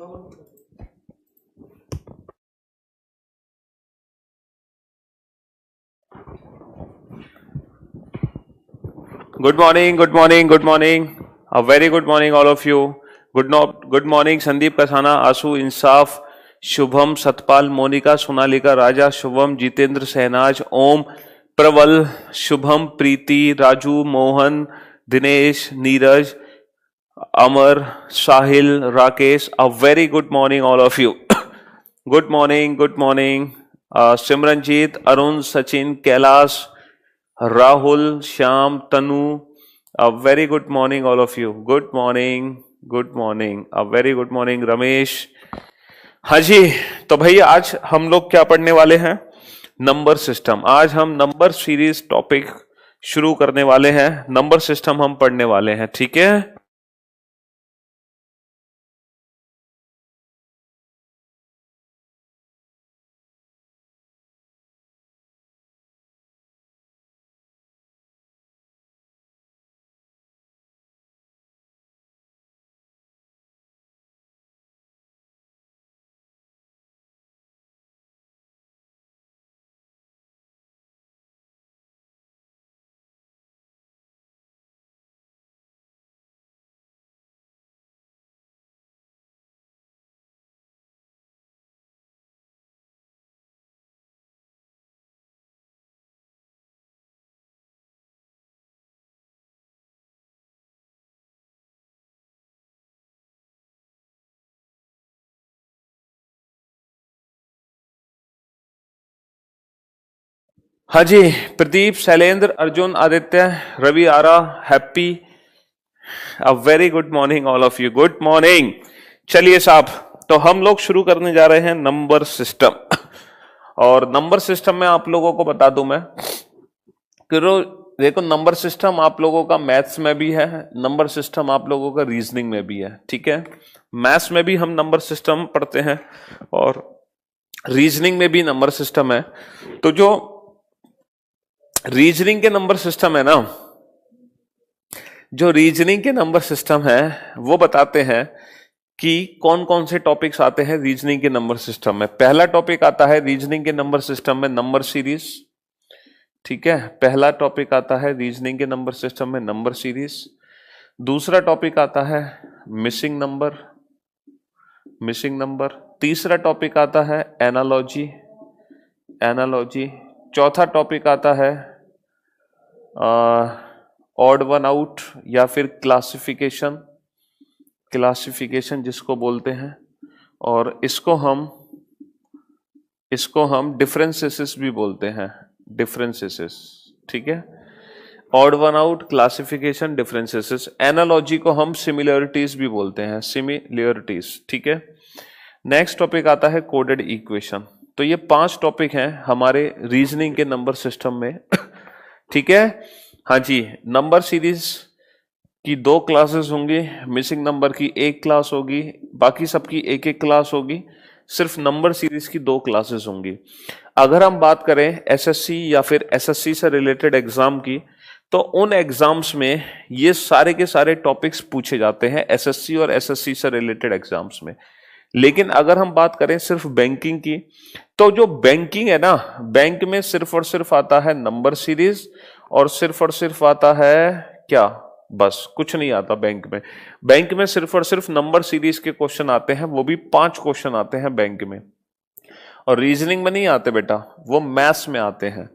Good morning, good morning, good morning. A very good morning, all of you. Good morning, Sandeep Kasana, Asu Insaf, Shubham, Satpal, Monica, Sonalika, Raja, Shubham, Jitendra, Sehnaj, Om, Praval, Shubham, Preeti, Raju, Mohan, Dinesh, Neeraj, Amar, Sahil, Rakesh. A very good morning, all of you. Good morning, good morning. Simranjit, Arun, Sachin, Kailash, Rahul, Shyam, Tanu, a very good morning, all of you. Good morning, good morning. A very good morning, Ramesh. हाँ जी, तो भैया आज हम लोग क्या पढ़ने वाले हैं? Number system. आज हम नंबर सीरीज टॉपिक शुरू करने वाले हैं. नंबर सिस्टम हम पढ़ने वाले हैं, ठीक है? हाँ जी, Pradeep, Shailendra, Arjun, Aditya, Ravi, Ara, Happy. A very good morning all of you. Good morning. चलिए साहब, तो हम लोग शुरू करने जा रहे हैं नंबर सिस्टम. और नंबर सिस्टम में आप लोगों को बता दूं मैं कि देखो, नंबर सिस्टम आप लोगों का मैथ्स में भी है, नंबर सिस्टम आप लोगों का रीजनिंग में भी है, ठीक है? मैथ्स में भी हम नंबर सिस्टम पढ़ते हैं और रीजनिंग में भी नंबर सिस्टम है. तो जो रीजनिंग के नंबर सिस्टम है ना, जो रीजनिंग के नंबर सिस्टम है वो बताते हैं कि कौन कौन से टॉपिक्स आते हैं रीजनिंग के नंबर सिस्टम में. पहला टॉपिक आता है रीजनिंग के नंबर सिस्टम में नंबर सीरीज, ठीक है? पहला टॉपिक आता है रीजनिंग के नंबर सिस्टम में नंबर सीरीज. दूसरा टॉपिक आता है मिसिंग नंबर, मिसिंग नंबर. तीसरा टॉपिक आता है एनालॉजी, एनालॉजी. चौथा टॉपिक आता है ऑड वन आउट या फिर क्लासिफिकेशन, क्लासिफिकेशन जिसको बोलते हैं. और इसको हम डिफरेंसेस भी बोलते हैं, डिफरेंसेस, ठीक है? Odd one out, classification, differences. Analogy को हम सिमिलरिटीज भी बोलते हैं, सिमिलरिटीज, ठीक है? नेक्स्ट टॉपिक आता है कोडेड इक्वेशन. तो ये 5 टॉपिक हैं हमारे रीजनिंग के नंबर सिस्टम में, ठीक है? हाँ जी, नंबर सीरीज की 2 क्लासेस होंगी, मिसिंग नंबर की 1 क्लास होगी, बाकी सबकी 1-1 क्लास होगी. सिर्फ नंबर सीरीज की 2 क्लासेस होंगी. अगर हम बात करें एसएससी या फिर एसएससी से रिलेटेड एग्जाम की, तो उन एग्जाम्स में ये सारे के सारे टॉपिक्स पूछे जाते हैं एसएससी और एसएससी से रिलेटेड एग्जाम्स में. लेकिन अगर हम बात करें सिर्फ बैंकिंग की, तो जो बैंकिंग है ना, बैंक में सिर्फ और सिर्फ आता है नंबर सीरीज और सिर्फ आता है क्या? बस कुछ नहीं आता बैंक में. बैंक में सिर्फ और सिर्फ नंबर सीरीज के क्वेश्चन आते हैं, वो भी 5 क्वेश्चन आते हैं बैंक में. और रीजनिंग में नहीं आते बेटा, वो मैथ्स में आते हैं,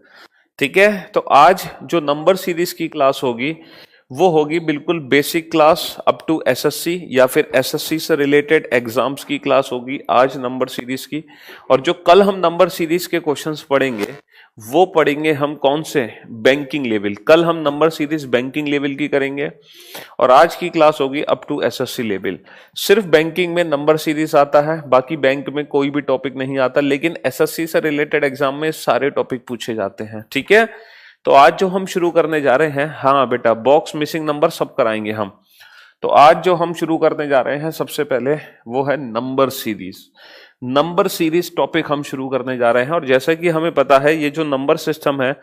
ठीक है? तो आज जो नंबर सीरीज की क्लास होगी वो होगी बिल्कुल basic class up to SSC या फिर एसएससी से रिलेटेड एग्जाम्स की क्लास होगी आज नंबर सीरीज की. और जो कल हम नंबर सीरीज के क्वेश्चंस पढ़ेंगे वो पढ़ेंगे हम कौन से? Banking level. कल हम नंबर सीरीज बैंकिंग लेवल की करेंगे और आज की क्लास होगी अप टू एसएससी लेवल. सिर्फ बैंकिंग में नंबर सीरीज आता है, बाकी बैंक में कोई भी टॉपिक नहीं आता, लेकिन एसएससी से रिलेटेड एग्जाम में सारे टॉपिक पूछे जाते हैं, ठीक है? तो आज जो हम शुरू करने जा रहे हैं, हाँ बेटा, बॉक्स, मिसिंग नंबर सब कराएंगे हम. तो आज जो हम शुरू करने जा रहे हैं सबसे पहले वो है number series. Number series topic हम शुरू करने जा रहे हैं. और जैसा कि हमें पता है ये जो नंबर सिस्टम है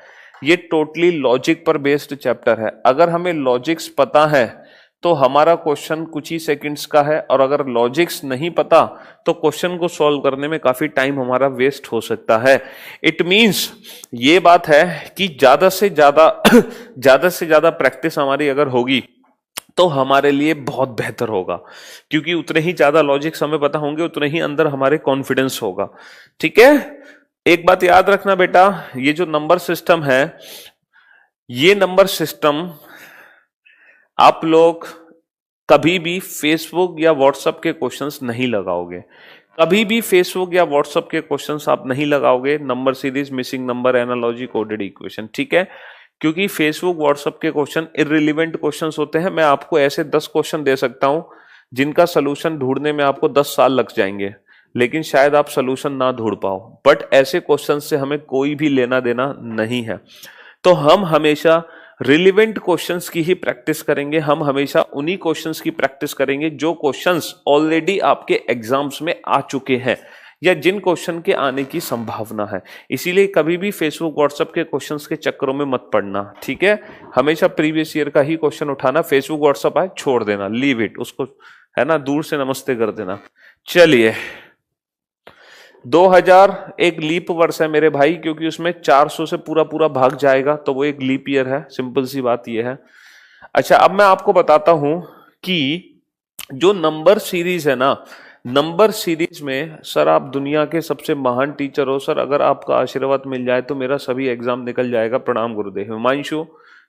ये टोटली लॉजिक पर बेस्ड चैप्टर है. अगर हमें लॉजिक्स पता है तो हमारा क्वेश्चन कुछ ही सेकंड्स का है, और अगर लॉजिक्स नहीं पता तो क्वेश्चन को सॉल्व करने में काफी टाइम हमारा वेस्ट हो सकता है। इट मींस ये बात है कि ज्यादा से ज्यादा प्रैक्टिस हमारी अगर होगी तो हमारे लिए बहुत बेहतर होगा, क्योंकि उतने ही ज्यादा लॉजिक्स हमें पता होंगे, उतने ही अंदर हमारे कॉन्फिडेंस होगा। ठीक है, एक बात याद रखना बेटा, ये जो नंबर सिस्टम है, ये नंबर सिस्टम आप लोग कभी भी फेसबुक या व्हाट्सएप के क्वेश्चंस नहीं लगाओगे, कभी भी फेसबुक या व्हाट्सएप के क्वेश्चंस आप नहीं लगाओगे। Number series, missing number, analogy, coded equation, ठीक है, क्योंकि फेसबुक व्हाट्सएप के क्वेश्चन इररिलेवेंट क्वेश्चंस होते हैं। मैं आपको ऐसे 10 क्वेश्चन दे सकता हूं जिनका सोल्यूशन ढूंढने में आपको 10 साल लग जाएंगे, लेकिन शायद आप सोल्यूशन ना ढूंढ पाओ। बट ऐसे क्वेश्चन से हमें कोई भी लेना देना नहीं है। तो हम हमेशा रिलेवेंट क्वेश्चंस की ही प्रैक्टिस करेंगे, हम हमेशा उन्हीं क्वेश्चंस की प्रैक्टिस करेंगे जो क्वेश्चंस ऑलरेडी आपके एग्जाम्स में आ चुके हैं या जिन क्वेश्चन के आने की संभावना है। इसीलिए कभी भी फेसबुक व्हाट्सएप के क्वेश्चंस के चक्करों में मत पड़ना, ठीक है। हमेशा प्रीवियस ईयर का ही क्वेश्चन उठाना, फेसबुक व्हाट्सएप आए छोड़ देना, लीव इट, उसको है ना दूर से नमस्ते कर देना। चलिए, 2000 एक लीप वर्ष है मेरे भाई, क्योंकि उसमें 400 से पूरा पूरा भाग जाएगा, तो वो एक लीप ईयर है, सिंपल सी बात ये है। अच्छा, अब मैं आपको बताता हूं कि जो नंबर सीरीज है ना, नंबर सीरीज में सर आप दुनिया के सबसे महान टीचर हो सर, अगर आपका आशीर्वाद मिल जाए तो मेरा सभी एग्जाम निकल जाएगा। प्रणाम गुरुदेव। हिमांशु,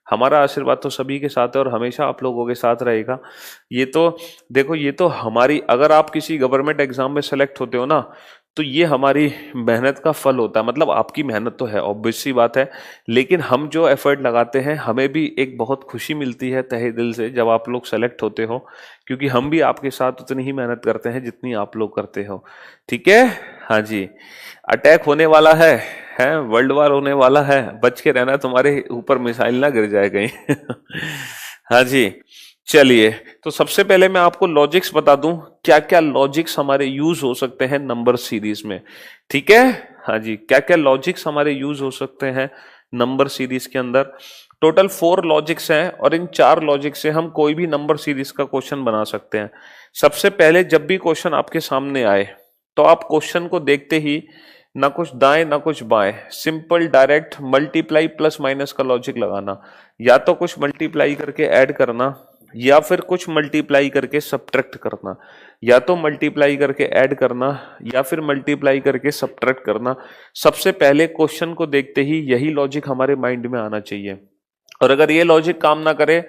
हमारा आशीर्वाद तो सभी के साथ है और हमेशा आप लोगों के साथ रहेगा। ये तो देखो, ये तो हमारी, अगर आप किसी गवर्नमेंट एग्जाम में सेलेक्ट होते हो ना, तो ये हमारी मेहनत का फल होता है। मतलब आपकी मेहनत तो है, ऑब्वियस सी बात है, लेकिन हम जो एफर्ट लगाते हैं हमें भी एक बहुत खुशी मिलती है तहे दिल से जब आप लोग सेलेक्ट होते हो, क्योंकि हम भी आपके साथ उतनी ही मेहनत करते हैं जितनी आप लोग करते हो। ठीक है, हाँ जी। अटैक होने वाला है वर्ल्ड वार होने वाला है, बच के रहना, तुम्हारे ऊपर मिसाइल ना गिर जाए कहीं। हाँ जी, चलिए, तो सबसे पहले मैं आपको लॉजिक्स बता दूं, क्या क्या लॉजिक्स हमारे यूज हो सकते हैं नंबर सीरीज में। ठीक है, हाँ जी, क्या क्या लॉजिक्स हमारे यूज हो सकते हैं नंबर सीरीज के अंदर। टोटल 4 लॉजिक्स हैं और इन 4 लॉजिक से हम कोई भी नंबर सीरीज का क्वेश्चन बना सकते हैं। सबसे पहले जब भी क्वेश्चन आपके सामने आए तो आप क्वेश्चन को देखते ही ना कुछ दाएं ना कुछ बाएं, simple direct multiply plus minus का लॉजिक लगाना, या तो कुछ मल्टीप्लाई करके ऐड करना, या फिर कुछ मल्टीप्लाई करके सब्ट्रैक्ट करना, या तो मल्टीप्लाई करके ऐड करना या फिर मल्टीप्लाई करके सब्ट्रैक्ट करना। सबसे पहले क्वेश्चन को देखते ही यही लॉजिक हमारे माइंड में आना चाहिए, और अगर ये लॉजिक काम ना करे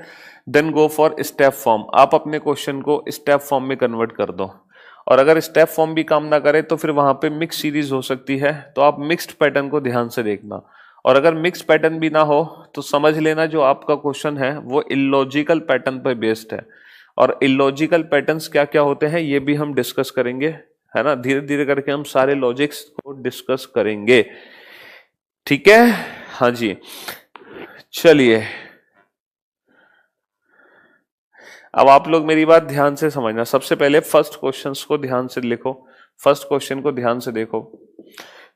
then go for step form. आप अपने क्वेश्चन को स्टेप फॉर्म में कन्वर्ट कर दो, और अगर स्टेप फॉर्म भी काम ना करे तो फिर वहां पे मिक्स सीरीज हो सकती है, तो आप मिक्स्ड पैटर्न को ध्यान से देखना। और अगर मिक्स पैटर्न भी ना हो तो समझ लेना जो आपका क्वेश्चन है वो इलॉजिकल पैटर्न पर बेस्ड है। और इलॉजिकल पैटर्न्स क्या क्या होते हैं ये भी हम डिस्कस करेंगे, है ना, धीरे धीरे करके हम सारे लॉजिक्स को डिस्कस करेंगे। ठीक है, हाँ जी। चलिए, अब आप लोग मेरी बात ध्यान से समझना। सबसे पहले फर्स्ट क्वेश्चंस को ध्यान से लिखो, फर्स्ट क्वेश्चन को ध्यान से देखो।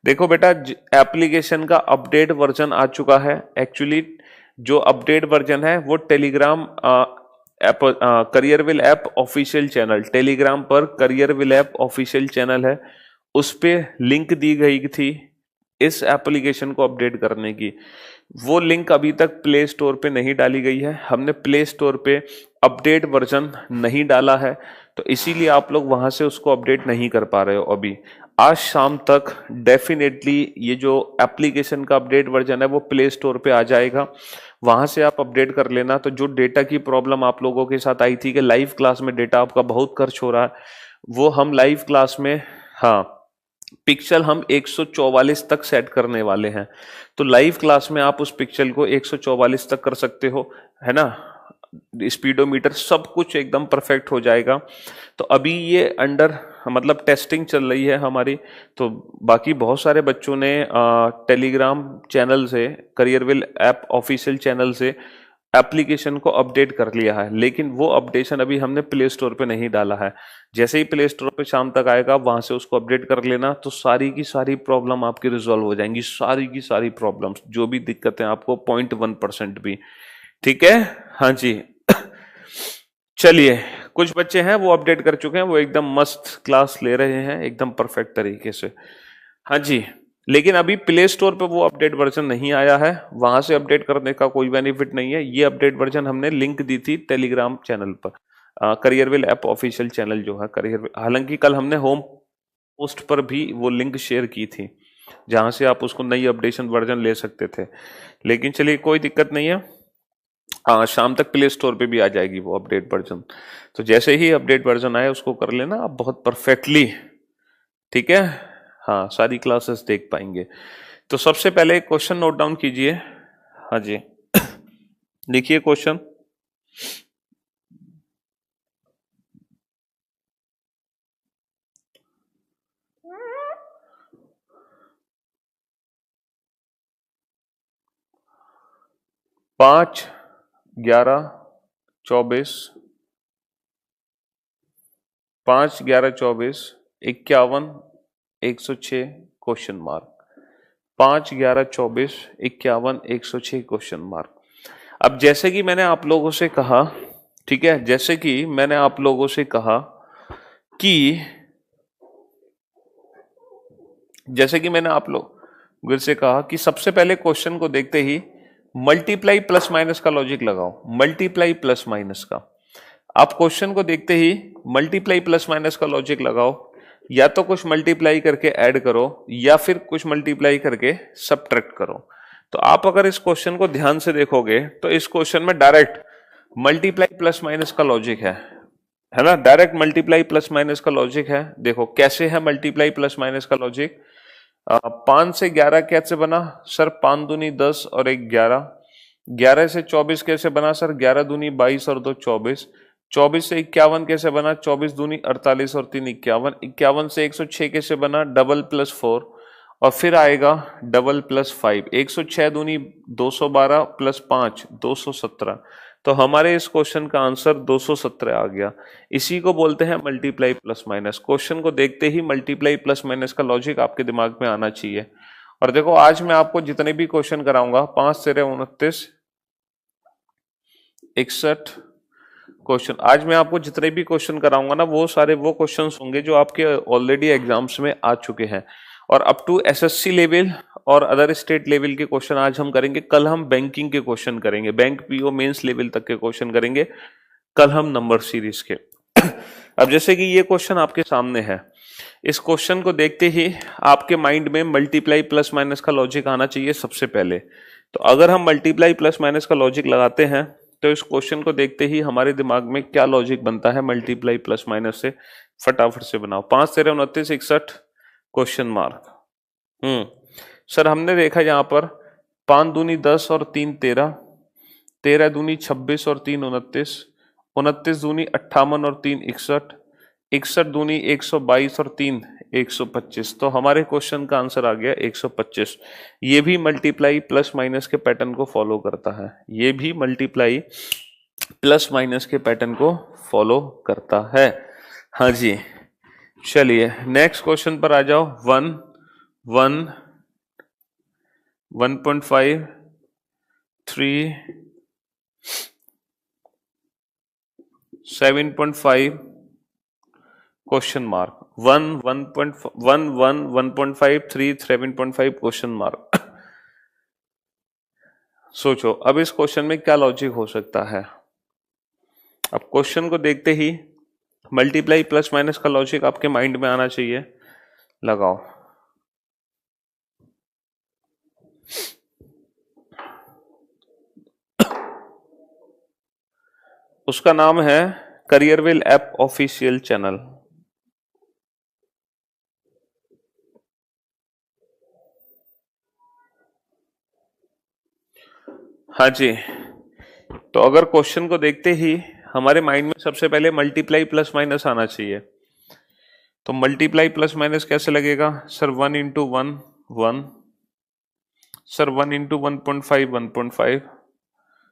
देखो बेटा, एप्लीकेशन का अपडेट वर्जन आ चुका है। एक्चुअली जो अपडेट वर्जन है वो Telegram app, Careerwill app official channel, Telegram पर करियरविल ऐप ऑफिशियल चैनल है, उस पे लिंक दी गई थी इस एप्लीकेशन को अपडेट करने की। वो लिंक अभी तक प्ले स्टोर पे नहीं डाली गई है, हमने प्ले स्टोर पे अपडेट वर्जन नहीं डाला है, तो इसीलिए आप लोग वहां से उसको अपडेट नहीं कर पा रहे हो अभी। आज शाम तक डेफिनेटली ये जो एप्लीकेशन का अपडेट वर्जन है वो प्ले स्टोर पे आ जाएगा, वहां से आप अपडेट कर लेना। तो जो डेटा की प्रॉब्लम आप लोगों के साथ आई थी कि लाइव क्लास में डेटा आपका बहुत खर्च हो रहा है, वो हम लाइव क्लास में, हाँ, पिक्सल हम 144 तक सेट करने वाले हैं, तो लाइव क्लास में आप उस पिक्सल को 144 तक कर सकते हो, है ना। स्पीडोमीटर सब कुछ एकदम परफेक्ट हो जाएगा। तो अभी ये अंडर मतलब टेस्टिंग चल रही है हमारी, तो बाकी बहुत सारे बच्चों ने टेलीग्राम चैनल से, करियरविल ऐप ऑफिशियल चैनल से एप्लीकेशन को अपडेट कर लिया है, लेकिन वो अपडेशन अभी हमने प्ले स्टोर पे नहीं डाला है। जैसे ही प्ले स्टोर पे शाम तक आएगा वहां से उसको अपडेट कर लेना, तो सारी की सारी प्रॉब्लम आपकी रिजॉल्व हो जाएंगी, सारी की सारी प्रॉब्लम्स, जो भी दिक्कतें आपको 0.1% भी। ठीक है, हाँ जी। चलिए, कुछ बच्चे हैं वो अपडेट कर चुके हैं, वो एकदम मस्त क्लास ले रहे हैं एकदम परफेक्ट तरीके से। हाँ जी, लेकिन अभी प्ले स्टोर पे वो अपडेट वर्जन नहीं आया है, वहां से अपडेट करने का कोई बेनिफिट नहीं है। ये अपडेट वर्जन हमने लिंक दी थी टेलीग्राम चैनल पर, करियरविल ऐप ऑफिशियल चैनल जो है करियर, हालांकि कल हमने होम पोस्ट पर भी वो लिंक शेयर की थी जहां से आप उसको नई अपडेशन वर्जन ले सकते थे। लेकिन चलिए कोई दिक्कत नहीं है, शाम तक प्ले स्टोर पे भी आ जाएगी वो अपडेट वर्जन। तो जैसे ही अपडेट वर्जन आए उसको कर लेना आप बहुत परफेक्टली, ठीक है। हाँ, सारी क्लासेस देख पाएंगे। तो सबसे पहले क्वेश्चन नोट डाउन कीजिए। हाँ जी, लिखिए क्वेश्चन। पांच, 11, 24, 5, 11, 24, 51, 106 क्वेश्चन मार्क। 5, 11, 24, 51, 106 question mark. अब जैसे कि मैंने आप लोगों से कहा, ठीक है, जैसे कि मैंने आप लोगों से कहा कि से कहा कि सबसे पहले क्वेश्चन को देखते ही मल्टीप्लाई प्लस माइनस का लॉजिक लगाओ। मल्टीप्लाई प्लस माइनस का, आप क्वेश्चन को देखते ही मल्टीप्लाई प्लस माइनस का लॉजिक लगाओ। या तो कुछ मल्टीप्लाई करके ऐड करो या फिर कुछ मल्टीप्लाई करके सबट्रैक्ट करो। तो आप अगर इस क्वेश्चन को ध्यान से देखोगे तो इस क्वेश्चन में डायरेक्ट मल्टीप्लाई प्लस माइनस का लॉजिक है ना, डायरेक्ट मल्टीप्लाई प्लस माइनस का लॉजिक है। देखो कैसे है मल्टीप्लाई प्लस माइनस का लॉजिक। 5 से 11 कैसे बना सर? 5 दूनी 10 और 1 11। 11 से 24 कैसे बना सर? 11 दूनी 22 और 2 24। 24 से 51 कैसे बना? 24 दूनी 48 और 3 51। 51 से 106 कैसे बना? डबल प्लस 4 और फिर आएगा डबल प्लस 5। 106 दूनी 212 प्लस 5 217। तो हमारे इस क्वेश्चन का आंसर 217 आ गया। इसी को बोलते हैं मल्टीप्लाई प्लस माइनस। क्वेश्चन को देखते ही मल्टीप्लाई प्लस माइनस का लॉजिक आपके दिमाग में आना चाहिए। और देखो आज मैं आपको जितने भी क्वेश्चन कराऊंगा, 5 तेरे 29 61 क्वेश्चन, आज मैं आपको जितने भी क्वेश्चन कराऊंगा ना वो सारे वो क्वेश्चंस होंगे जो आपके ऑलरेडी एग्जाम्स में आ चुके हैं। और अप टू एसएससी लेवल और अदर स्टेट लेवल के क्वेश्चन आज हम करेंगे। कल हम बैंकिंग के क्वेश्चन करेंगे, बैंक पीओ मेंस लेवल तक के क्वेश्चन करेंगे कल हम नंबर सीरीज के। अब जैसे कि ये क्वेश्चन आपके सामने है, इस क्वेश्चन को देखते ही आपके माइंड में मल्टीप्लाई प्लस माइनस का लॉजिक आना चाहिए सबसे पहले। तो अगर हम मल्टीप्लाई प्लस माइनस का लॉजिक लगाते हैं तो इस क्वेश्चन को देखते ही हमारे दिमाग में क्या लॉजिक बनता है मल्टीप्लाई प्लस माइनस से, फटाफट से बनाओ। 5 तेरह 29 61 क्वेश्चन मार्क। सर हमने देखा यहाँ पर 5 दूनी 10 और 3 13, 13 दूनी 26 और 3 29, 29 दूनी 58 और 3 61, 61 दूनी 122 और 3 125। तो हमारे क्वेश्चन का आंसर आ गया 125। ये भी मल्टीप्लाई प्लस माइनस के पैटर्न को फॉलो करता है, ये भी मल्टीप्लाई प्लस माइनस के पैटर्न को फॉलो करता है। हाँ जी, चलिए नेक्स्ट क्वेश्चन पर आ जाओ। 1 1 1.5 3 7.5 क्वेश्चन मार्क। 1 1.1 1 1.5 3 7.5 question mark. सोचो अब इस क्वेश्चन में क्या लॉजिक हो सकता है। अब क्वेश्चन को देखते ही मल्टीप्लाई प्लस माइनस का लॉजिक आपके माइंड में आना चाहिए, लगाओ। उसका नाम है करियरविल ऐप ऑफिशियल चैनल। हाँ जी, तो अगर क्वेश्चन को देखते ही हमारे माइंड में सबसे पहले मल्टीप्लाई प्लस माइनस आना चाहिए, तो मल्टीप्लाई प्लस माइनस कैसे लगेगा sir? 1 into 1 1, sir 1 into 1.5 1.5,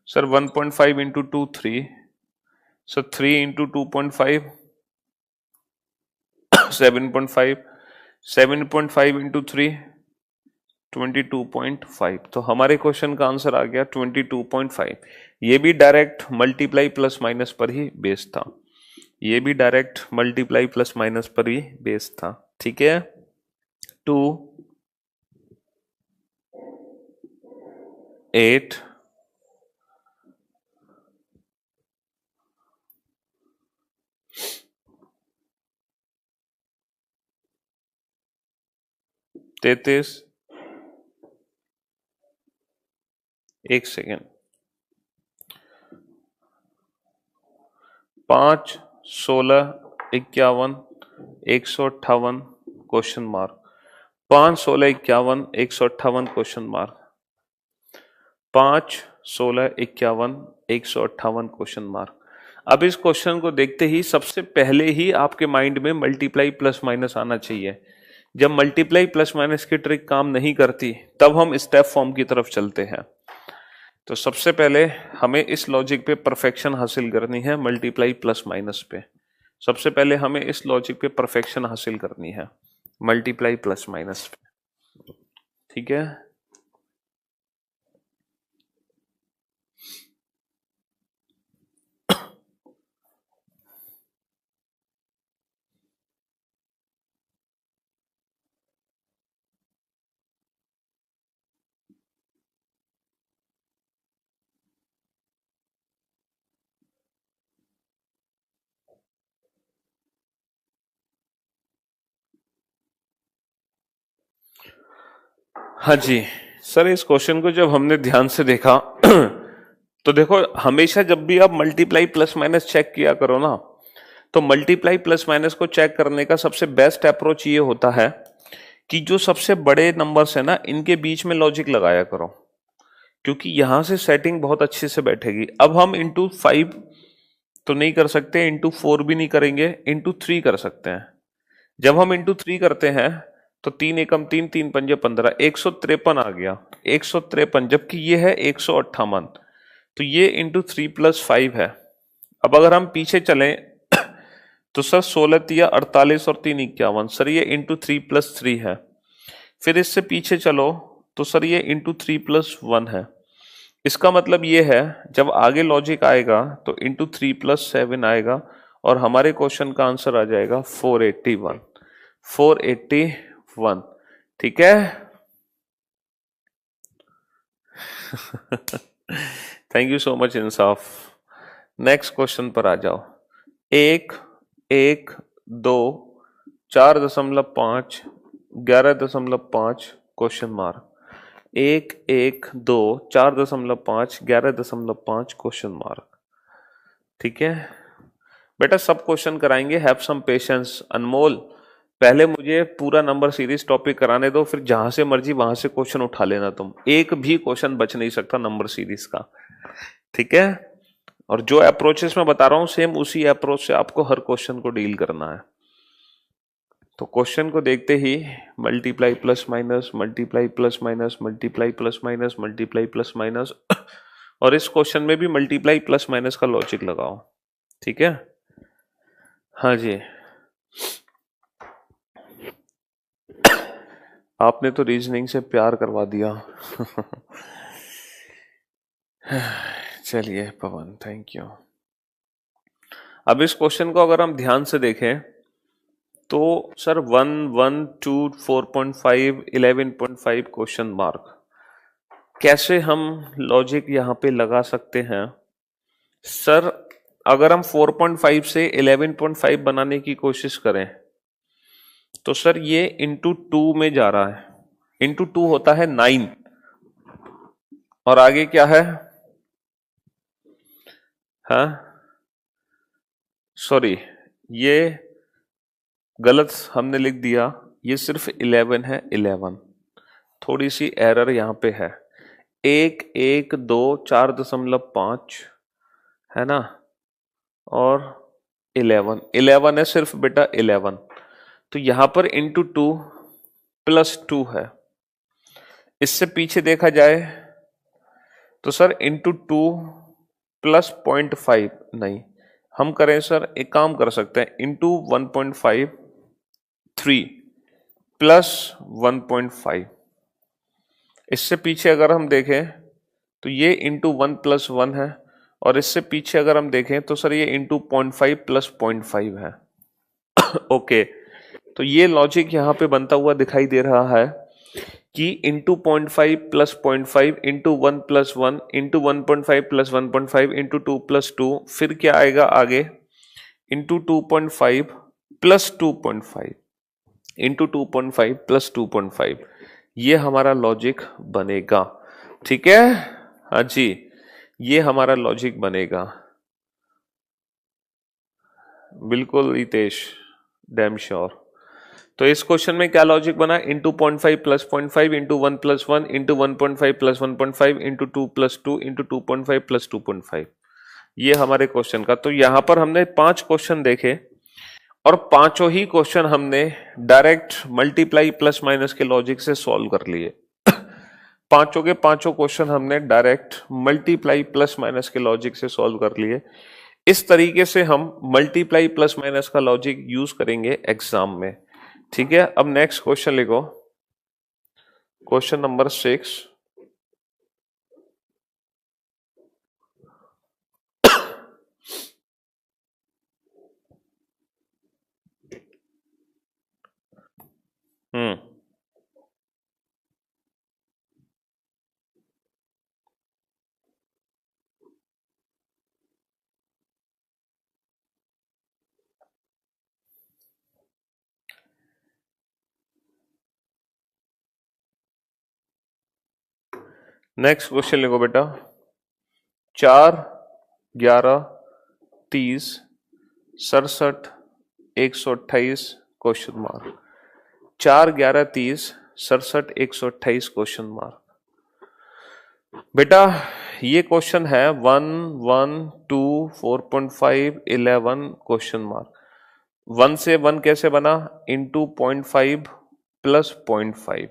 sir 1.5 into 2 3, sir 3 into 2.5 7.5, 7.5 into 3 22.5। तो हमारे क्वेश्चन का आंसर आ गया 22.5। ये भी डायरेक्ट मल्टीप्लाई प्लस माइनस पर ही बेस्ड था, ये भी डायरेक्ट मल्टीप्लाई प्लस माइनस पर ही बेस्ड था। ठीक है, 2 8 33 एक second 5 16 51 158 question mark. 5 16 51 158 question mark. 5 16 51 158 question mark. अब इस क्वेश्चन को देखते ही सबसे पहले ही आपके माइंड में मल्टीप्लाई प्लस माइनस आना चाहिए। जब मल्टीप्लाई प्लस माइनस की ट्रिक काम नहीं करती तब हम स्टेप फॉर्म की तरफ चलते हैं। तो सबसे पहले हमें इस लॉजिक पे परफेक्शन हासिल करनी है, मल्टीप्लाई प्लस माइनस पे। सबसे पहले हमें इस लॉजिक पे परफेक्शन हासिल करनी है, मल्टीप्लाई प्लस माइनस पे। ठीक है, हाँ जी सर। इस क्वेश्चन को जब हमने ध्यान से देखा तो देखो, हमेशा जब भी आप मल्टीप्लाई प्लस माइनस चेक किया करो ना, तो मल्टीप्लाई प्लस माइनस को चेक करने का सबसे बेस्ट अप्रोच ये होता है कि जो सबसे बड़े नंबर्स है ना, इनके बीच में लॉजिक लगाया करो, क्योंकि यहां से सेटिंग बहुत अच्छे से बैठेगी। अब हम इंटू 5 तो नहीं कर सकते, इंटू 4 भी नहीं करेंगे, इंटू 3 कर सकते हैं। जब हम इंटू 3 करते हैं तो 3 एकम 3 3 पंजे 15, 153 आ गया, 153, जबकि ये है 158। तो ये इंटू 3 प्लस 5 है। अब अगर हम पीछे चलें तो सर 16 तिया 48 और 3 51, सर ये इंटू 3 प्लस 3 है। फिर इससे पीछे चलो तो सर ये इंटू 3 प्लस 1 है। इसका मतलब ये है जब आगे लॉजिक आएगा तो इंटू 3 प्लस 7 आएगा और हमारे क्वेश्चन का आंसर आ जाएगा 481। 481, ठीक है। Thank you so much Insaf. Next question पर आ जाओ। 1 1 2 4.5 11.5 क्वेश्चन मार्क। 1 1 2 4.5 11.5 question mark. ठीक है बेटा, सब क्वेश्चन कराएंगे, हैव सम पेशेंस। अनमोल, पहले मुझे पूरा नंबर सीरीज टॉपिक कराने दो, फिर जहां से मर्जी वहां से क्वेश्चन उठा लेना। तुम एक भी क्वेश्चन बच नहीं सकता नंबर सीरीज का, ठीक है। और जो अप्रोचेस मैं बता रहा हूं सेम उसी अप्रोच से आपको हर क्वेश्चन को डील करना है। तो क्वेश्चन को देखते ही multiply plus minus, multiply plus minus, multiply plus minus, multiply plus minus, और इस क्वेश्चन में भी मल्टीप्लाई प्लस माइनस का लॉजिक लगाओ। ठीक है, हाँ जी। आपने तो रीजनिंग से प्यार करवा दिया। चलिए पवन, थैंक यू। अब इस क्वेश्चन को अगर हम ध्यान से देखें तो सर 1 1 2 4.5 11.5 क्वेश्चन मार्क, कैसे हम लॉजिक यहां पे लगा सकते हैं? सर अगर हम 4.5 से 11.5 बनाने की कोशिश करें तो सर ये इंटू 2 में जा रहा है। इंटू 2 होता है 9, और आगे क्या है? हाँ सॉरी, ये गलत हमने लिख दिया, ये सिर्फ 11 है। 11, थोड़ी सी एरर यहां पे है। 1 1 2 4.5 है ना, और 11 11 है सिर्फ बेटा 11। तो यहां पर इंटू 2 प्लस 2 है। इससे पीछे देखा जाए तो सर इंटू 2 प्लस 0.5 नहीं, हम करें सर, एक काम कर सकते हैं, इंटू 1.5 3 प्लस 1.5, इससे पीछे अगर हम देखें तो ये इंटू 1+1 है, और इससे पीछे अगर हम देखें तो सर ये इंटू 0.5 प्लस 0.5 है। ओके, तो ये लॉजिक यहाँ पे बनता हुआ दिखाई दे रहा है कि into 0.5 plus 0.5 into 1+1 into 1.5 plus 1.5 into 2+2, फिर क्या आएगा आगे इंटू 2.5 प्लस 2.5 इंटू 2.5 प्लस 2.5, ये हमारा लॉजिक बनेगा। ठीक है, हाँ जी, ये हमारा लॉजिक बनेगा। बिल्कुल रितेश, डैम श्योर। तो इस क्वेश्चन में क्या लॉजिक बना, into 0.5 plus 0.5 into 1+1 into 1.5 plus 1.5 into 2+2 into 2.5 plus 2.5, ये हमारे क्वेश्चन का। तो यहां पर हमने 5 क्वेश्चन देखे और पांचों ही क्वेश्चन हमने डायरेक्ट मल्टीप्लाई प्लस माइनस के लॉजिक से सॉल्व कर लिए। पांचों के पांचों क्वेश्चन हमने डायरेक्ट मल्टीप्लाई प्लस माइनस के लॉजिक से सॉल्व कर लिए। इस तरीके से हम मल्टीप्लाई प्लस माइनस का लॉजिक यूज करेंगे एग्जाम में। ठीक है, अब नेक्स्ट क्वेश्चन लिखो, क्वेश्चन नंबर 6। नेक्स्ट क्वेश्चन लिखो बेटा, 4, 11, 30, 67, 128 क्वेश्चन मार्क। 4, 11, 30, 67, 128 question mark. बेटा ये क्वेश्चन है 1, 1, 2, 4.5, 11 क्वेश्चन मार्क। 1 से 1 कैसे बना, इंटू 0.5 प्लस 0.5।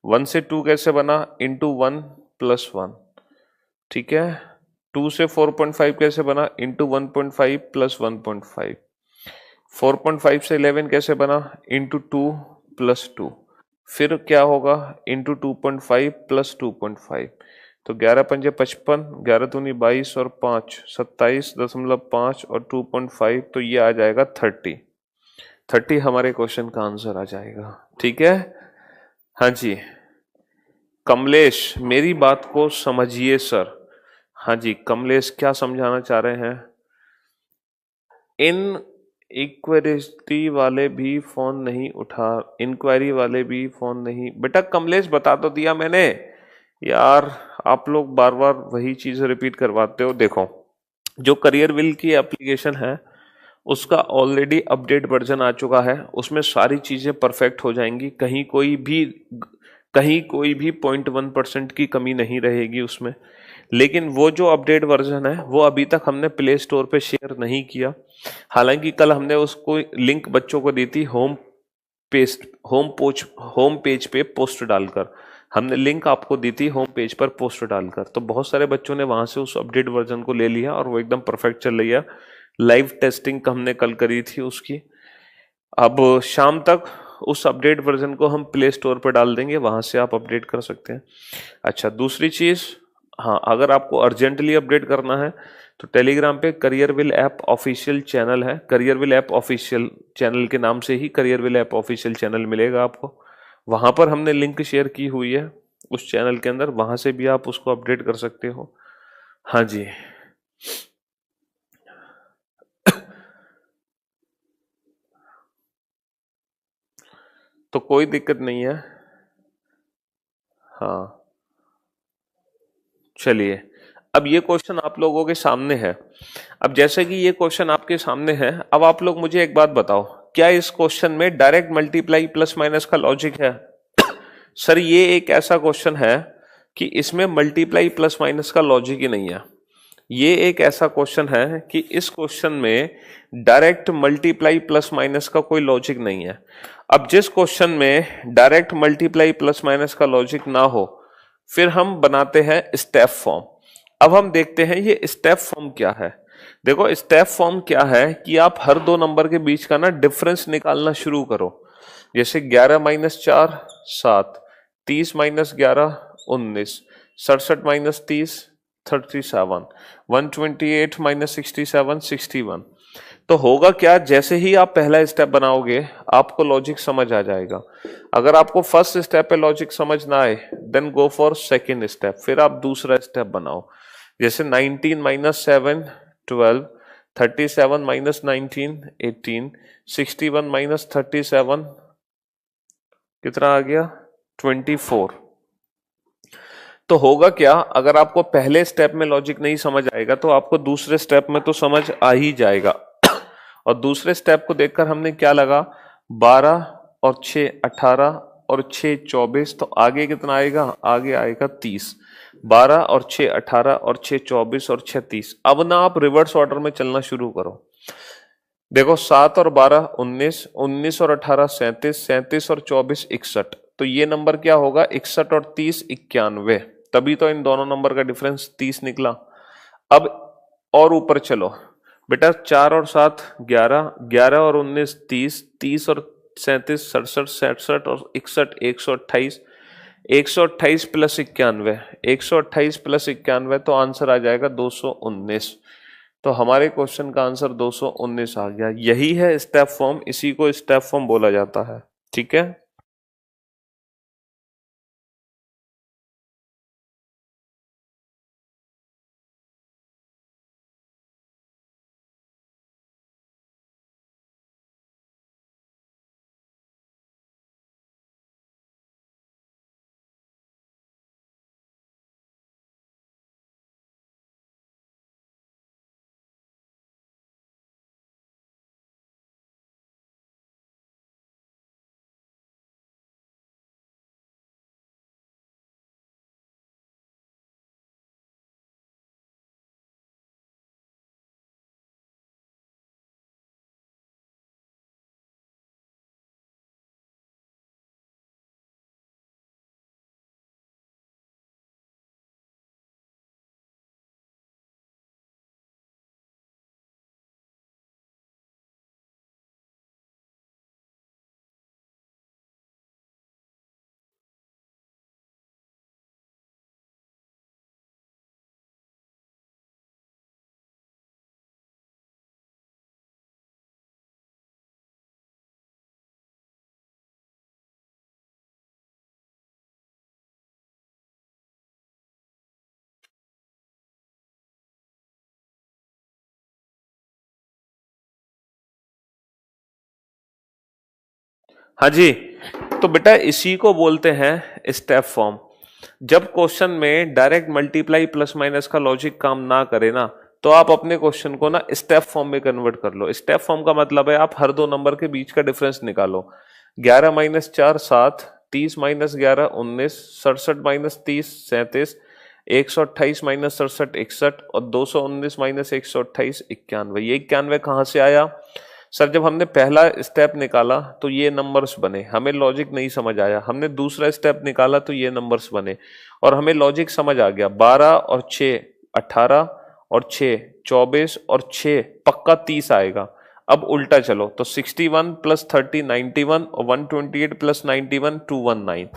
1 से 2 कैसे बना, इंटू 1 प्लस 1। ठीक है, 2 से 4.5 कैसे बना, इंटू 1.5 प्लस 1.5। 4.5 से 11 कैसे बना, इंटू 2 प्लस 2। फिर क्या होगा, इंटू 2.5 प्लस 2.5। तो 11 पंजे 55, 11 दूनी 22 और 5 27.5 और 2.5, तो ये आ जाएगा 30 हमारे क्वेश्चन का आंसर आ जाएगा। ठीक है, हाँ जी कमलेश, मेरी बात को समझिए सर। हाँ जी कमलेश, क्या समझाना चाह रहे हैं? इन इक्वेरिटी वाले भी फोन नहीं उठा, इंक्वायरी वाले भी फोन नहीं। बेटा कमलेश बता तो दिया मैंने यार, आप लोग बार बार वही चीज रिपीट करवाते हो। देखो, जो करियर विल की एप्लीकेशन है उसका ऑलरेडी अपडेट वर्जन आ चुका है, उसमें सारी चीजें परफेक्ट हो जाएंगी, कहीं कोई भी 0.1% की कमी नहीं रहेगी उसमें। लेकिन वो जो अपडेट वर्जन है वो अभी तक हमने प्ले स्टोर पे शेयर नहीं किया। हालांकि कल हमने उसको लिंक बच्चों को दी थी होम पेज पे पोस्ट डालकर, हमने लिंक आपको दी थी होम पेज पर पोस्ट डालकर। तो बहुत सारे बच्चों ने वहां से उस अपडेट वर्जन को ले लिया और वो एकदम परफेक्ट चल रही है। लाइव टेस्टिंग हमने कल करी थी उसकी। अब शाम तक उस अपडेट वर्जन को हम प्ले स्टोर पर डाल देंगे, वहां से आप अपडेट कर सकते हैं। अच्छा, दूसरी चीज, हाँ अगर आपको अर्जेंटली अपडेट करना है तो टेलीग्राम पे Careerwill app official channel है, Careerwill app official channel के नाम से ही Careerwill app official channel मिलेगा आपको। वहां पर हमने लिंक शेयर की हुई है उस चैनल के अंदर, वहां से भी आप उसको अपडेट कर सकते हो। हाँ जी तो कोई दिक्कत नहीं है। हाँ चलिए, अब ये क्वेश्चन आप लोगों के सामने है। अब जैसे कि ये क्वेश्चन आपके सामने है, अब आप लोग मुझे एक बात बताओ, क्या इस क्वेश्चन में डायरेक्ट मल्टीप्लाई प्लस माइनस का लॉजिक है? सर ये एक ऐसा क्वेश्चन है कि इसमें मल्टीप्लाई प्लस माइनस का लॉजिक ही नहीं है। ये एक ऐसा क्वेश्चन है कि इस क्वेश्चन में डायरेक्ट मल्टीप्लाई प्लस माइनस का कोई लॉजिक नहीं है। अब जिस क्वेश्चन में डायरेक्ट मल्टीप्लाई प्लस माइनस का लॉजिक ना हो, फिर हम बनाते हैं स्टेप फॉर्म। अब हम देखते हैं ये स्टेप फॉर्म क्या है। देखो स्टेप फॉर्म क्या है कि आप हर दो नंबर के बीच का ना डिफरेंस निकालना शुरू करो। जैसे 11 - 4 7, 30 माइनस 11 19, 67 माइनस 30 37, 128 माइनस 67 61। तो होगा क्या, जैसे ही आप पहला स्टेप बनाओगे आपको लॉजिक समझ आ जाएगा। अगर आपको फर्स्ट स्टेप पे लॉजिक समझ ना आए then go for second step, फिर आप दूसरा स्टेप बनाओ। जैसे 19 माइनस 7 12, 37 माइनस 19 18, 61 माइनस 37 कितना आ गया 24। तो होगा क्या, अगर आपको पहले स्टेप में लॉजिक नहीं समझ आएगा तो आपको दूसरे स्टेप में तो समझ आ ही जाएगा। और दूसरे स्टेप को देखकर हमने क्या लगा, 12 और 6 18 और 6 24, तो आगे कितना आएगा, आगे आएगा 30। 12 और 6 18 और 6 24 और 6 30। अब ना आप रिवर्स ऑर्डर में चलना शुरू करो। देखो 7 और 12 19, 19 और 18 37, 37 और 24 61। तो ये नंबर क्या होगा, 61 और 30 91। तभी तो इन दोनों नंबर का डिफरेंस 30 निकला। अब और ऊपर चलो बेटा, 4 और 7 11, 11 और 19 30, 30 और 37 67, 67 और 61 128, 128 प्लस 91, 128 प्लस 91, तो आंसर आ जाएगा 219। तो हमारे क्वेश्चन का आंसर 219 आ गया। यही है स्टेप फॉर्म, इसी को स्टेप फॉर्म बोला जाता है। ठीक है, हाँ जी। तो बेटा इसी को बोलते हैं स्टेप फॉर्म। जब क्वेश्चन में डायरेक्ट मल्टीप्लाई प्लस माइनस का लॉजिक काम ना करे ना, तो आप अपने क्वेश्चन को ना स्टेप फॉर्म में कन्वर्ट कर लो। स्टेप फॉर्म का मतलब है आप हर दो नंबर के बीच का डिफरेंस निकालो। 11 माइनस 4 7, 30 माइनस 11 19, 67 माइनस 30 37, 128 माइनस 67 61 और 219 माइनस 128 91। ये 91 कहाँ से आया सर? जब हमने पहला स्टेप निकाला तो ये नंबर्स बने, हमें लॉजिक नहीं समझ आया। हमने दूसरा स्टेप निकाला तो ये नंबर्स बने और हमें लॉजिक समझ आ गया। 12 और 6 18 और 6 24 और 6 पक्का 30 आएगा। अब उल्टा चलो तो 61 प्लस 30 91 और 128 प्लस 91 219।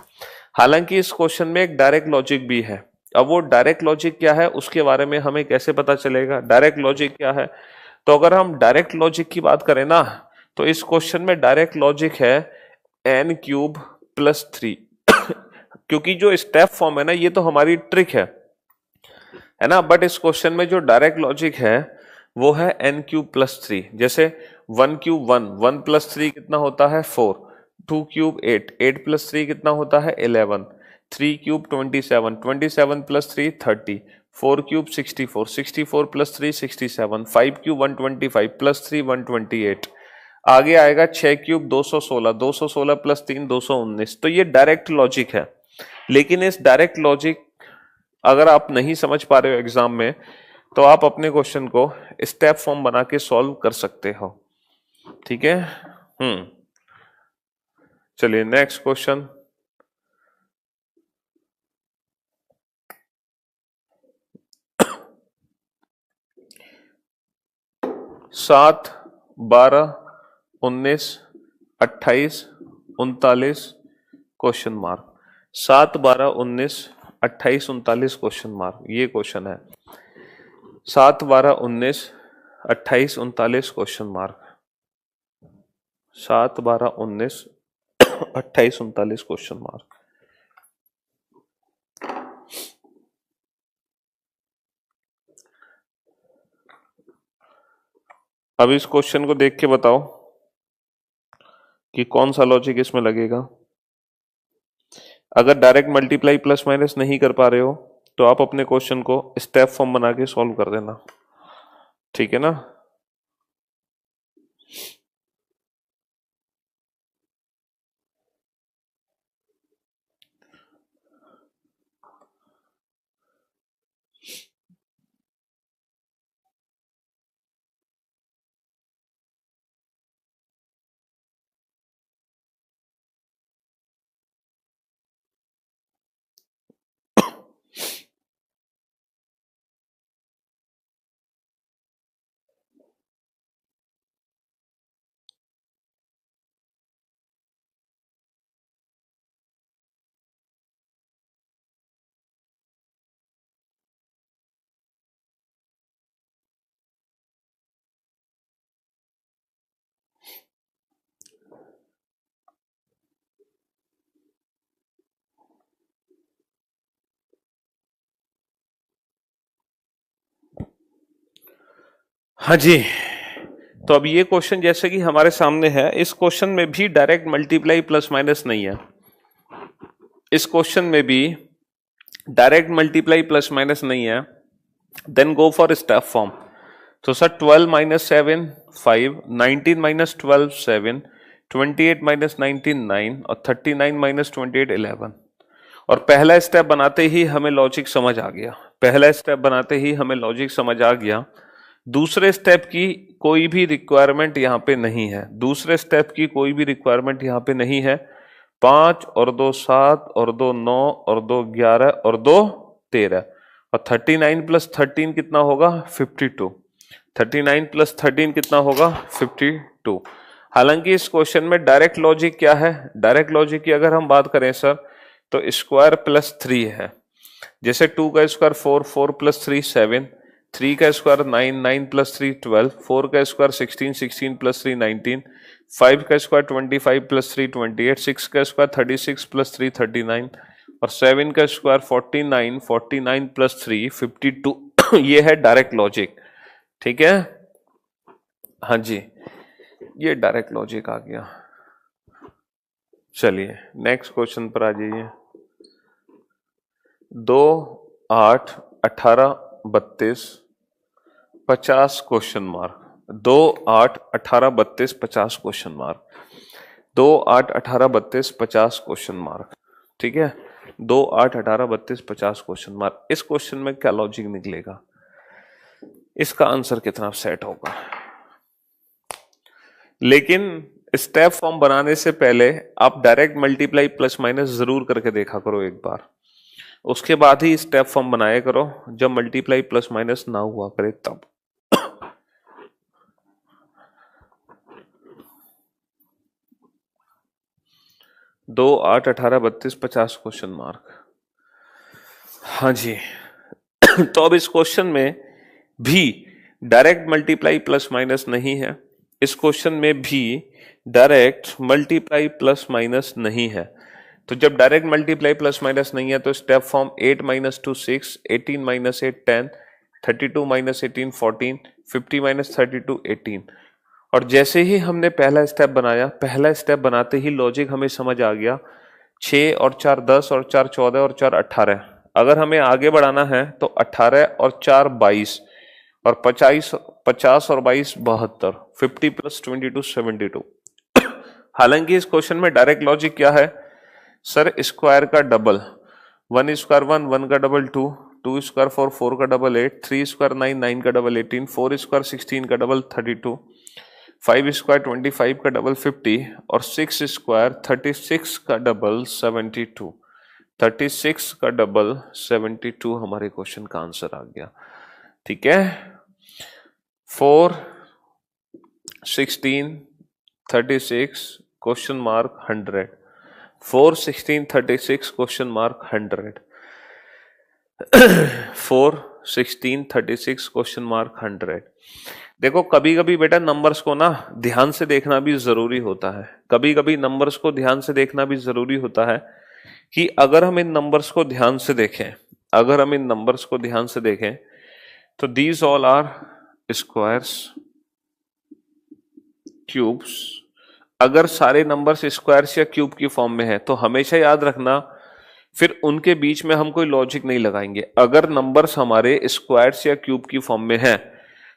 हालांकि इस क्वेश्चन में एक डायरेक्ट लॉजिक भी है। अब वो डायरेक्ट लॉजिक क्या है उसके बारे में हमें कैसे पता चलेगा? डायरेक्ट लॉजिक क्या है? तो अगर हम डायरेक्ट लॉजिक की बात करें ना, तो इस क्वेश्चन में डायरेक्ट लॉजिक है n क्यूब प्लस 3। क्योंकि जो स्टेप फॉर्म है ना, ये तो हमारी ट्रिक है ना, बट इस क्वेश्चन में जो डायरेक्ट लॉजिक है वो है n क्यूब प्लस 3। जैसे 1 क्यूब 1, 1 प्लस 3 कितना होता है 4, 2 क्यूब 8, 8 प्लस 3 कितना होता है 11, 3 cube 27, 27 plus 3 30, 4 cube 64, 64 plus 3 67, 5 cube 125 plus 3 128। आगे आएगा 6 क्यूब 216, 216 प्लस 3 219। तो ये डायरेक्ट लॉजिक है। लेकिन इस डायरेक्ट लॉजिक अगर आप नहीं समझ पा रहे हो एग्जाम में, तो आप अपने क्वेश्चन को स्टेप फॉर्म बना के सॉल्व कर सकते हो। ठीक है, चलिए next question. 7 12 19 28 39 question mark. 7, 12, 19, 28, 39 question mark, ये क्वेश्चन है। 7, 12, 19, 28, 39 क्वेश्चन मार्क। 7, 12, 19, 28, 39 question mark. अब इस क्वेश्चन को देख के बताओ कि कौन सा लॉजिक इसमें लगेगा। अगर डायरेक्ट मल्टीप्लाई प्लस माइनस नहीं कर पा रहे हो तो आप अपने क्वेश्चन को स्टेप फॉर्म बना के सॉल्व कर देना, ठीक है ना। हाँ जी, तो अब ये क्वेश्चन जैसे कि हमारे सामने है, इस क्वेश्चन में भी डायरेक्ट मल्टीप्लाई प्लस माइनस नहीं है। इस क्वेश्चन में भी डायरेक्ट मल्टीप्लाई प्लस माइनस नहीं है। Then go for step form. तो सर 12 माइनस 7 5, 19 माइनस 12 7, 28 माइनस 19 9 और 39 माइनस 28 11। और पहला स्टेप बनाते ही हमें लॉजिक समझ आ गया। पहला स्टेप बनाते ही हमें लॉजिक समझ आ गया। दूसरे स्टेप की कोई भी रिक्वायरमेंट यहाँ पे नहीं है। दूसरे स्टेप की कोई भी रिक्वायरमेंट यहाँ पे नहीं है। 5 और 2 7 और 2 9 और 2 11 और 2 13 और 39 प्लस 13 कितना होगा 52। 39 प्लस 13 कितना होगा 52। हालांकि इस क्वेश्चन में डायरेक्ट लॉजिक क्या है, डायरेक्ट लॉजिक की अगर हम बात करें सर तो स्क्वायर प्लस 3 है। जैसे 2 का स्क्वायर 4, 4 प्लस 3 7, 3 का स्क्वायर 9, 9 प्लस 3 12, 4 का स्क्वायर 16, 16 प्लस 3 19, 5 का स्क्वायर 25 प्लस 3 28, 6 का स्क्वायर 36 प्लस 3 39 और 7 का स्क्वायर 49, 49 प्लस 3 52। ये है डायरेक्ट लॉजिक, ठीक है। हाँ जी, ये डायरेक्ट लॉजिक आ गया। चलिए नेक्स्ट क्वेश्चन पर आ जाइए। 2, 8, 18, 32, 50 question mark. 2, 8, 18, 32, 50 question mark. 2, 8, 18, 32, 50 question mark, ठीक है। 2, 8, 18, 32, 50 क्वेश्चन मार्क। इस क्वेश्चन में क्या लॉजिक निकलेगा, इसका आंसर कितना सेट होगा। लेकिन स्टेप फॉर्म बनाने से पहले आप डायरेक्ट मल्टीप्लाई प्लस माइनस जरूर करके देखा करो एक बार, उसके बाद ही स्टेप फॉर्म बनाया करो। जब मल्टीप्लाई प्लस माइनस ना हुआ करे तब। 2, 8, 18, 32, 50 क्वेश्चन मार्क। हाँ जी। तो अब इस क्वेश्चन में भी डायरेक्ट मल्टीप्लाई प्लस माइनस नहीं है। इस क्वेश्चन में भी डायरेक्ट मल्टीप्लाई प्लस माइनस नहीं है। तो जब डायरेक्ट मल्टीप्लाई प्लस माइनस नहीं है तो step form 8 minus 2 6, 18 minus 8 10, 32 minus 18 14, 50 minus 32 18। और जैसे ही हमने पहला स्टेप बनाया, पहला स्टेप बनाते ही लॉजिक हमें समझ आ गया। 6 और 4 10 और 4 14 और 4 18। अगर हमें आगे बढ़ाना है तो 18 और 4 22 और 50 और 22 72, 50 प्लस 22 72। हालांकि इस क्वेश्चन में डायरेक्ट लॉजिक क्या है सर, स्क्वायर का डबल 1 स्क्वायर 1, 1 का डबल 2, 2 स्क्वायर 4, 4 का डबल 8, 3 स्क्वायर 9, 9 का डबल 18, 4 स्क्वायर 16 का डबल 32, 5 स्क्वायर 25 का डबल 50 और 6 स्क्वायर 36 का डबल 72। 36 का डबल 72 हमारे क्वेश्चन का आंसर आ गया, ठीक है। 4, 16, 36 question mark 100। 4 16 36 question mark 100। 4 16 36 question mark 100। देखो कभी कभी बेटा नंबर्स को ना ध्यान से देखना भी जरूरी होता है, कभी कभी नंबर्स को ध्यान से देखना भी जरूरी होता है कि अगर हम इन नंबर्स को ध्यान से देखें, अगर हम इन नंबर्स को ध्यान से देखें तो these all are squares, cubes. अगर सारे नंबर्स स्क्वायर्स या क्यूब की फॉर्म में है तो हमेशा याद रखना फिर उनके बीच में हम कोई लॉजिक नहीं लगाएंगे। अगर नंबर्स हमारे स्क्वायर्स या क्यूब की फॉर्म में है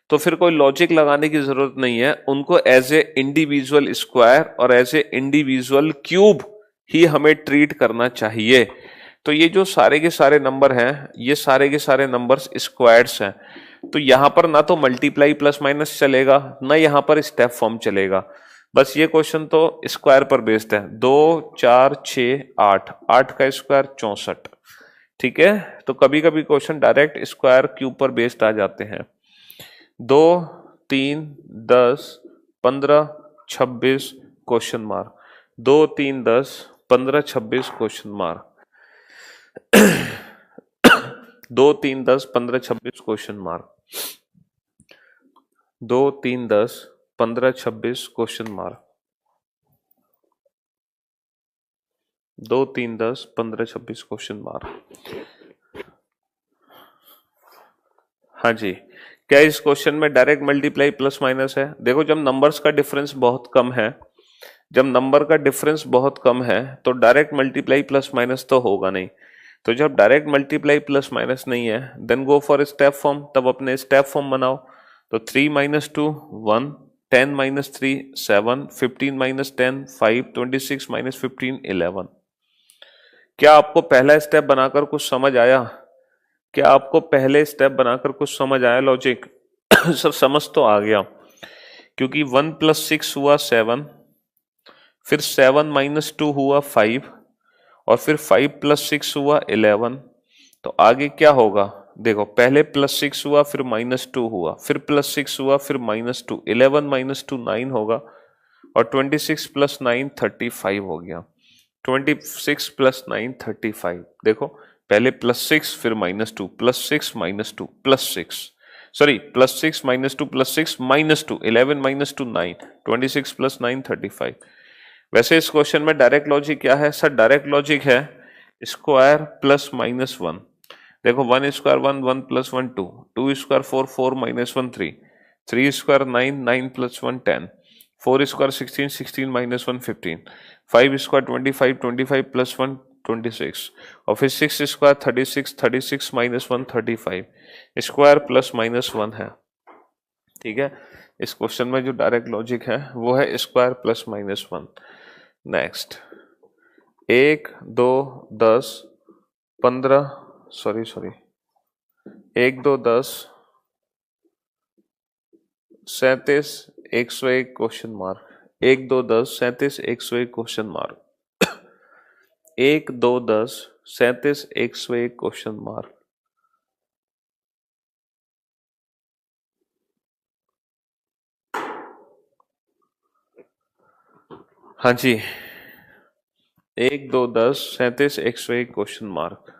तो फिर कोई लॉजिक लगाने की जरूरत नहीं है, उनको एज ए इंडिविजुअल स्क्वायर और एज ए इंडिविजुअल क्यूब ही हमें ट्रीट करना चाहिए। तो ये जो सारे के सारे नंबर हैं, ये सारे के सारे नंबर्स स्क्वायर्स हैं, तो यहां पर ना तो मल्टीप्लाई प्लस माइनस चलेगा, ना यहां पर स्टेप फॉर्म चलेगा। बस ये क्वेश्चन तो स्क्वायर पर बेस्ड है। 2 4 6 8, 8 का स्क्वायर 64। ठीक है, तो कभी कभी क्वेश्चन डायरेक्ट स्क्वायर क्यूब पर बेस्ड आ जाते हैं। 2 3 10 15 26 question mark, 2 3 10 15 26 question mark, 2 3 10 15 26 question mark, 2 3 10 15 26 question mark, 2 3 10 15 26 question mark. हाँ जी, क्या इस क्वेश्चन में डायरेक्ट मल्टीप्लाई प्लस माइनस है? देखो जब नंबर्स का डिफरेंस बहुत कम है, जब नंबर का डिफरेंस बहुत कम है तो डायरेक्ट मल्टीप्लाई प्लस माइनस तो होगा नहीं। तो जब डायरेक्ट मल्टीप्लाई प्लस माइनस नहीं है then go for step form, तब अपने स्टेप फॉर्म बनाओ। तो 3 - 2 1, 10 - 3 7, 15 - 10 5, 26 - 15 11। क्या आपको पहला स्टेप बनाकर कुछ समझ आया? क्या आपको पहले स्टेप बनाकर कुछ समझ आया लॉजिक? सर समझ तो आ गया, क्योंकि 1 + 6 हुआ 7, फिर 7 - 2 हुआ 5, और फिर 5 + 6 हुआ 11। तो आगे क्या होगा? देखो पहले +6 हुआ, फिर -2 हुआ, फिर +6 हुआ, फिर -2, 11 - 2 9 होगा, और 26 + 9 35 हो गया। 26 + 9 35। देखो पहले +6 फिर -2, +6 -2 +6, सॉरी +6 -2 +6 -2, 11 - 2 9, 26 + 9 35। वैसे इस क्वेश्चन में डायरेक्ट लॉजिक क्या है? सर डायरेक्ट लॉजिक है स्क्वायर प्लस माइनस 1। देखो 1 square 1, 1 + 1 2, 2 square 4, 4 - 1 3, 3 square 9, 9 + 1 10, 4 square 16, 16 - 1 15, 5 square 25, 25 + 1 26, और फिर 6 स्क्वायर 36, 36 - 1 35। स्क्वायर प्लस माइनस 1 है। ठीक है, इस क्वेश्चन में जो डायरेक्ट लॉजिक है वो है square plus minus 1। Next 1 2 10 15, sorry 1 2 10 37 101 question mark, 1 2 10 37 101 question mark, 1 2 10 37 101 question mark. हाँ जी, 1 2 10 37 101 क्वेश्चन मार्क।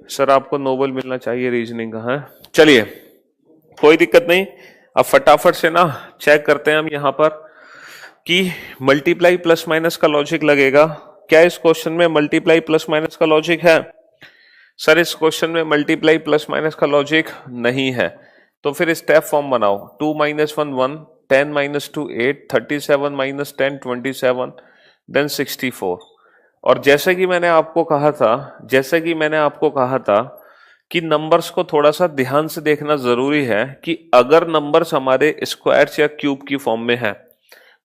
सर आपको नोबेल मिलना चाहिए रीजनिंग का है। चलिए कोई दिक्कत नहीं। अब फटाफट से ना चेक करते हैं हम यहाँ पर कि मल्टीप्लाई प्लस माइनस का लॉजिक लगेगा क्या। इस क्वेश्चन में मल्टीप्लाई प्लस माइनस का लॉजिक है? सर इस क्वेश्चन में मल्टीप्लाई प्लस माइनस का लॉजिक नहीं है। तो फिर स्टेप फॉर्म बनाओ। 2 - 1 1, 10 - 2 8, 37 - 10 27, देन 64। और जैसे कि मैंने आपको कहा था कि नंबर्स को थोड़ा सा ध्यान से देखना जरूरी है कि अगर नंबर्स हमारे स्क्वायर्स या क्यूब की फॉर्म में है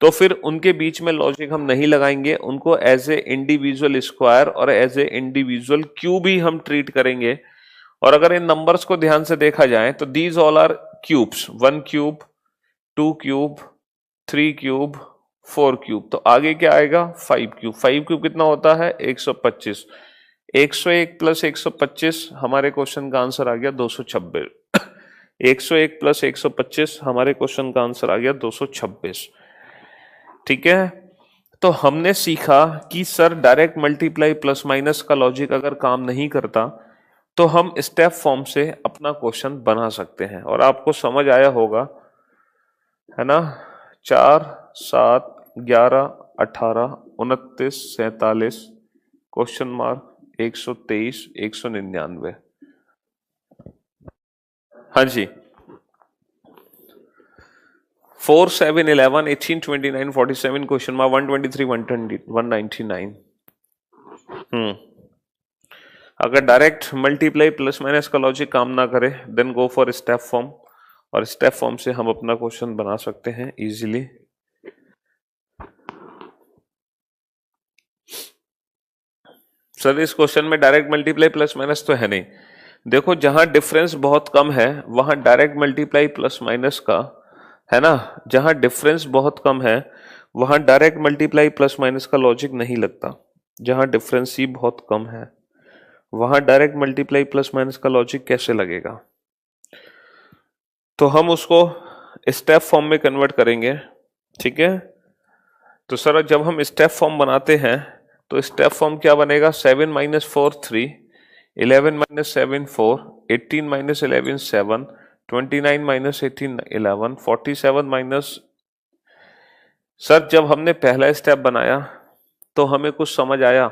तो फिर उनके बीच में लॉजिक हम नहीं लगाएंगे, उनको एज ए इंडिविजुअल स्क्वायर और एज ए इंडिविजुअल क्यूब ही हम ट्रीट करेंगे। और अगर इन नंबर्स को ध्यान से देखा जाए तो these all are cubes, 1 cube, 2 cube, 3 cube, 4 cube. तो आगे क्या आएगा? 5 क्यूब। 5 क्यूब कितना होता है? 125। 101 प्लस 125 हमारे क्वेश्चन का आंसर आ गया 226। 101 प्लस 125 हमारे क्वेश्चन का आंसर आ गया 226। ठीक है। तो हमने सीखा कि sir direct multiply plus minus का लॉजिक अगर काम नहीं करता तो हम स्टेप फॉर्म से अपना क्वेश्चन बना सकते हैं। और आपको समझ आया होगा, है ना? 4 7 11 18 29 47 क्वेश्चन मार्क 123 199। हाँ जी। 4 7 11 18 29 47 क्वेश्चन मार्क 123 120 199। अगर डायरेक्ट मल्टीप्लाई प्लस माइनस का लॉजिक काम ना करे then go for step form. और स्टेप फॉर्म से हम अपना क्वेश्चन बना सकते हैं इजीली। सर इस क्वेश्चन में डायरेक्ट मल्टीप्लाई प्लस माइनस तो है नहीं। देखो जहां डिफरेंस बहुत कम है वहां डायरेक्ट मल्टीप्लाई प्लस माइनस का, है ना, जहां डिफरेंस बहुत कम है वहां डायरेक्ट मल्टीप्लाई प्लस माइनस का लॉजिक नहीं लगता। जहां डिफरेंस ही बहुत कम है वहां डायरेक्ट मल्टीप्लाई प्लस माइनस का लॉजिक कैसे लगेगा? तो हम उसको स्टेप फॉर्म में कन्वर्ट करेंगे। ठीक है। तो सर जब हम स्टेप फॉर्म बनाते हैं तो स्टेप फॉर्म क्या बनेगा? 7 - 4 3, 11 - 7 4, 18 - 11 7, 29 - 18 11, 47 माइनस। सर जब हमने पहला स्टेप बनाया तो हमें कुछ समझ आया।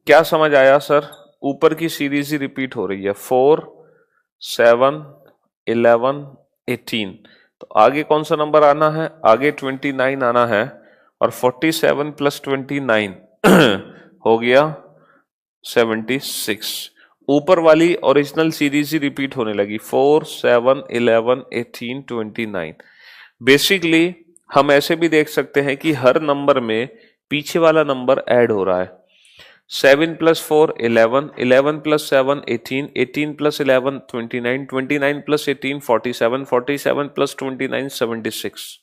क्या समझ आया सर? ऊपर की सीरीज ही रिपीट हो रही है, 4 7 11 18। तो आगे कौन सा नंबर आना है? आगे 29 आना है। और 47 प्लस 29 हो गया 76। ऊपर वाली ओरिजिनल सीरीज ही रिपीट होने लगी, 4 7 11 18 29। बेसिकली हम ऐसे भी देख सकते हैं कि हर नंबर में पीछे वाला नंबर ऐड हो रहा है। 7 + 4 11, 11 + 7 18, 18 + 11 29, 29 + 18 47, 47 + 29 76।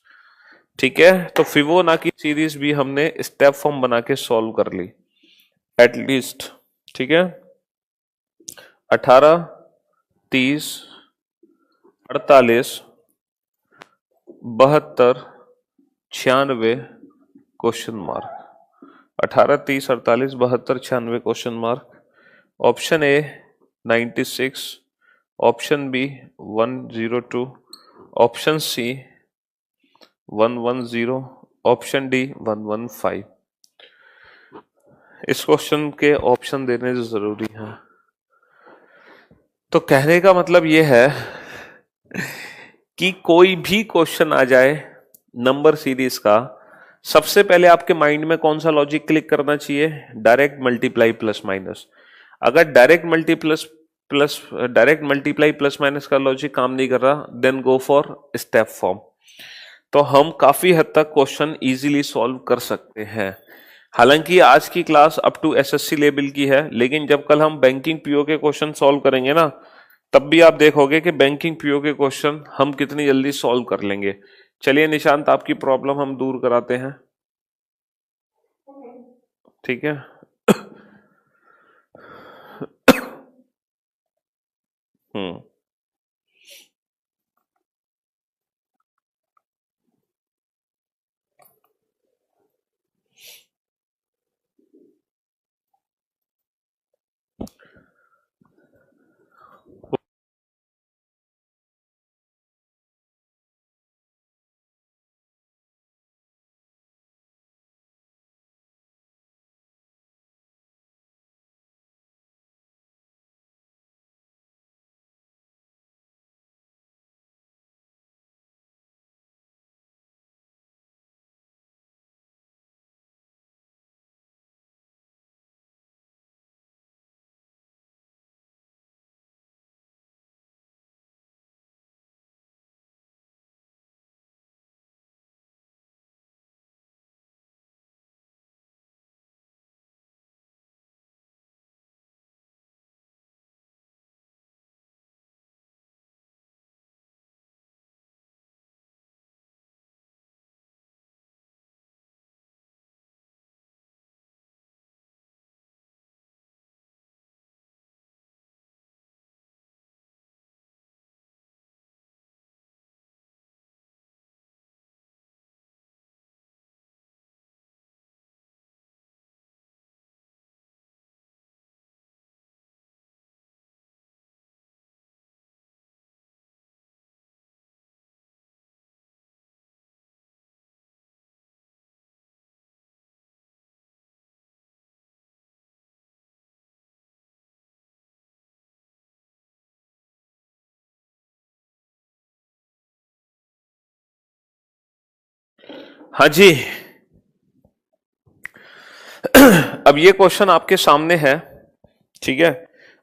ठीक है। तो फिबोनाची सीरीज भी हमने स्टेप फॉर्म बना के सॉल्व कर ली एटलीस्ट। ठीक है। 18 30 48 72 96 question mark. 18 30 48 72 96 question mark. Option A 96, option B 102, option C 110, option D 115। इस क्वेश्चन के ऑप्शन देने जरूरी है। तो कहने का मतलब यह है कि कोई भी क्वेश्चन आ जाए नंबर सीरीज का, सबसे पहले आपके माइंड में कौन सा लॉजिक क्लिक करना चाहिए? Direct multiply plus minus. अगर डायरेक्ट मल्टीप्लाई प्लस माइनस का लॉजिक काम नहीं कर रहा then go for step form. तो हम काफी हद तक क्वेश्चन इजीली सॉल्व कर सकते हैं। हालांकि आज की class up to SSC level की है, लेकिन जब कल हम बैंकिंग पीओ के क्वेश्चन सॉल्व करेंगे ना, तब भी आप देखोगे कि बैंकिंग पीओ के क्वेश्चन हम कितनी जल्दी सॉल्व कर लेंगे। चलिए निशांत, आपकी प्रॉब्लम हम दूर कराते हैं। ठीक है। हम्म। हाँ जी, अब ये क्वेश्चन आपके सामने है, ठीक है।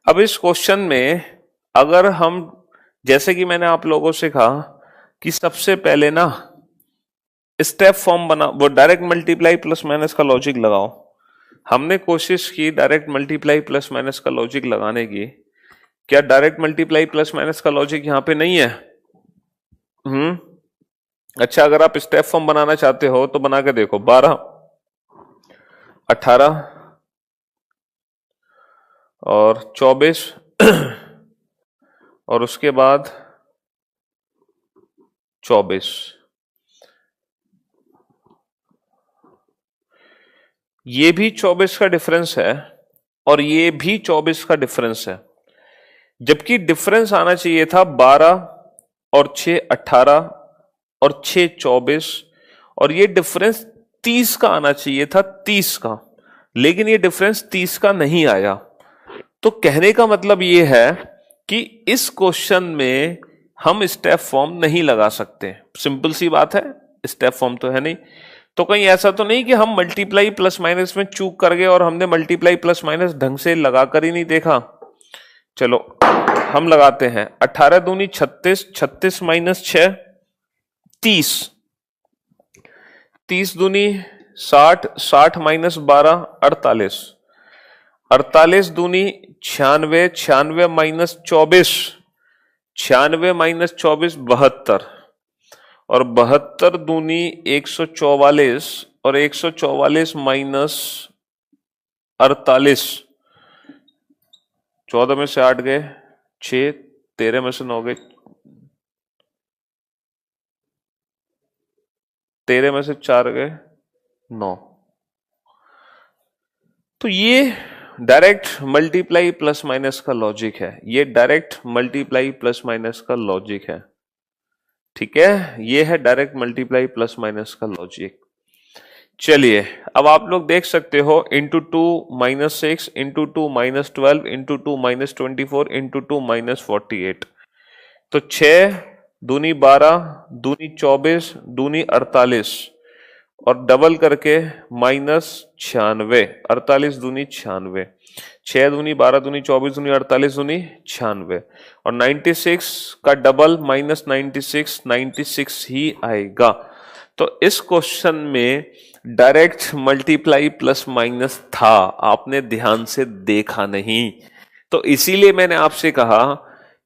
अब इस क्वेश्चन में अगर हम, जैसे कि मैंने आप लोगों से कहा कि सबसे पहले ना स्टेप फॉर्म बना, वो डायरेक्ट मल्टीप्लाई प्लस माइनस का लॉजिक लगाओ। हमने कोशिश की डायरेक्ट मल्टीप्लाई प्लस माइनस का लॉजिक लगाने की। क्या डायरेक्ट मल्टीप्लाई प्लस माइनस का लॉजिक यहां पे नहीं है? अच्छा, अगर आप स्टेप फॉर्म बनाना चाहते हो तो बना के देखो। 12, 18 और 24 और उसके बाद 24। ये भी 24 का डिफरेंस है और ये भी 24 का डिफरेंस है, जबकि डिफरेंस आना चाहिए था 12 और 6 18 और 6 24, और ये डिफरेंस 30 का आना चाहिए था, 30 का, लेकिन ये डिफरेंस 30 का नहीं आया। तो कहने का मतलब ये है कि इस क्वेश्चन में हम स्टेप फॉर्म नहीं लगा सकते। सिंपल सी बात है, स्टेप फॉर्म तो है नहीं। तो कहीं ऐसा तो नहीं कि हम मल्टीप्लाई प्लस माइनस में चूक कर गए और हमने मल्टीप्लाई प्लस माइनस ढंग से लगाकर ही नहीं देखा। चलो हम लगाते हैं। 18 दूनी 36, 36 माइनस 6 30, 30 दूनी 60, 60 माइनस 12 48, 48 दूनी 96, 96 माइनस 24, 96 माइनस 24 72, और 72 दूनी 144 और 144 माइनस 48, 14 में से 8 गए 6, 13 में से 9 गए, 13 में से 4 गए 9। तो ये डायरेक्ट मल्टीप्लाई प्लस माइनस का लॉजिक है, ये डायरेक्ट मल्टीप्लाई प्लस माइनस का लॉजिक है, ठीक है। ये है डायरेक्ट मल्टीप्लाई प्लस माइनस का लॉजिक। चलिए अब आप लोग देख सकते हो, into 2 minus 6 into 2 minus 12 into 2 minus 24 into 2 minus 48। तो 6 दूनी 12 दूनी 24 दूनी 48 और डबल करके माइनस 96, 48 दूनी 96, 6 दूनी 12 दूनी 24 दूनी 48 दूनी 96, और 96 का डबल माइनस 96, 96 ही आएगा। तो इस क्वेश्चन में डायरेक्ट मल्टीप्लाई प्लस माइनस था, आपने ध्यान से देखा नहीं, तो इसीलिए मैंने आपसे कहा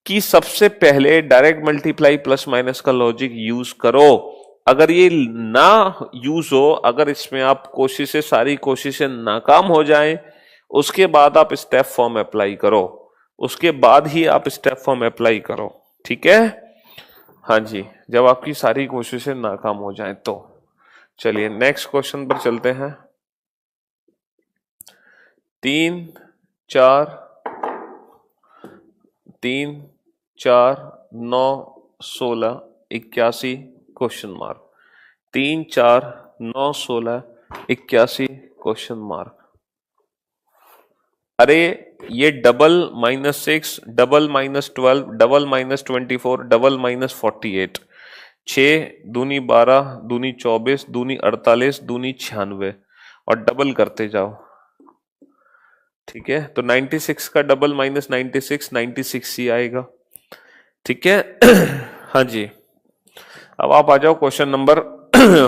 कि सबसे पहले डायरेक्ट मल्टीप्लाई प्लस माइनस का लॉजिक यूज करो। अगर ये ना यूज हो, अगर इसमें आप कोशिशें, सारी कोशिशें नाकाम हो जाएं, उसके बाद आप स्टेप फॉर्म अप्लाई करो, उसके बाद ही आप स्टेप फॉर्म अप्लाई करो, ठीक है। हाँ जी, जब आपकी सारी कोशिशें नाकाम हो जाएं तो। चलिए नेक्स्ट क्वेश्चन पर चलते हैं। 3 4 3 4 9 16 81 क्वेश्चन मार्क। 3 4 9 16 81 question mark. अरे ये double minus 6, double minus 12, double minus 24, double minus 48, 6 दूनी 12 दूनी 24 दूनी 48 दूनी 96 और डबल करते जाओ, ठीक है। तो 96 का डबल माइनस 96, 96 ही आएगा, ठीक है। हाँ जी, अब आप आ जाओ क्वेश्चन नंबर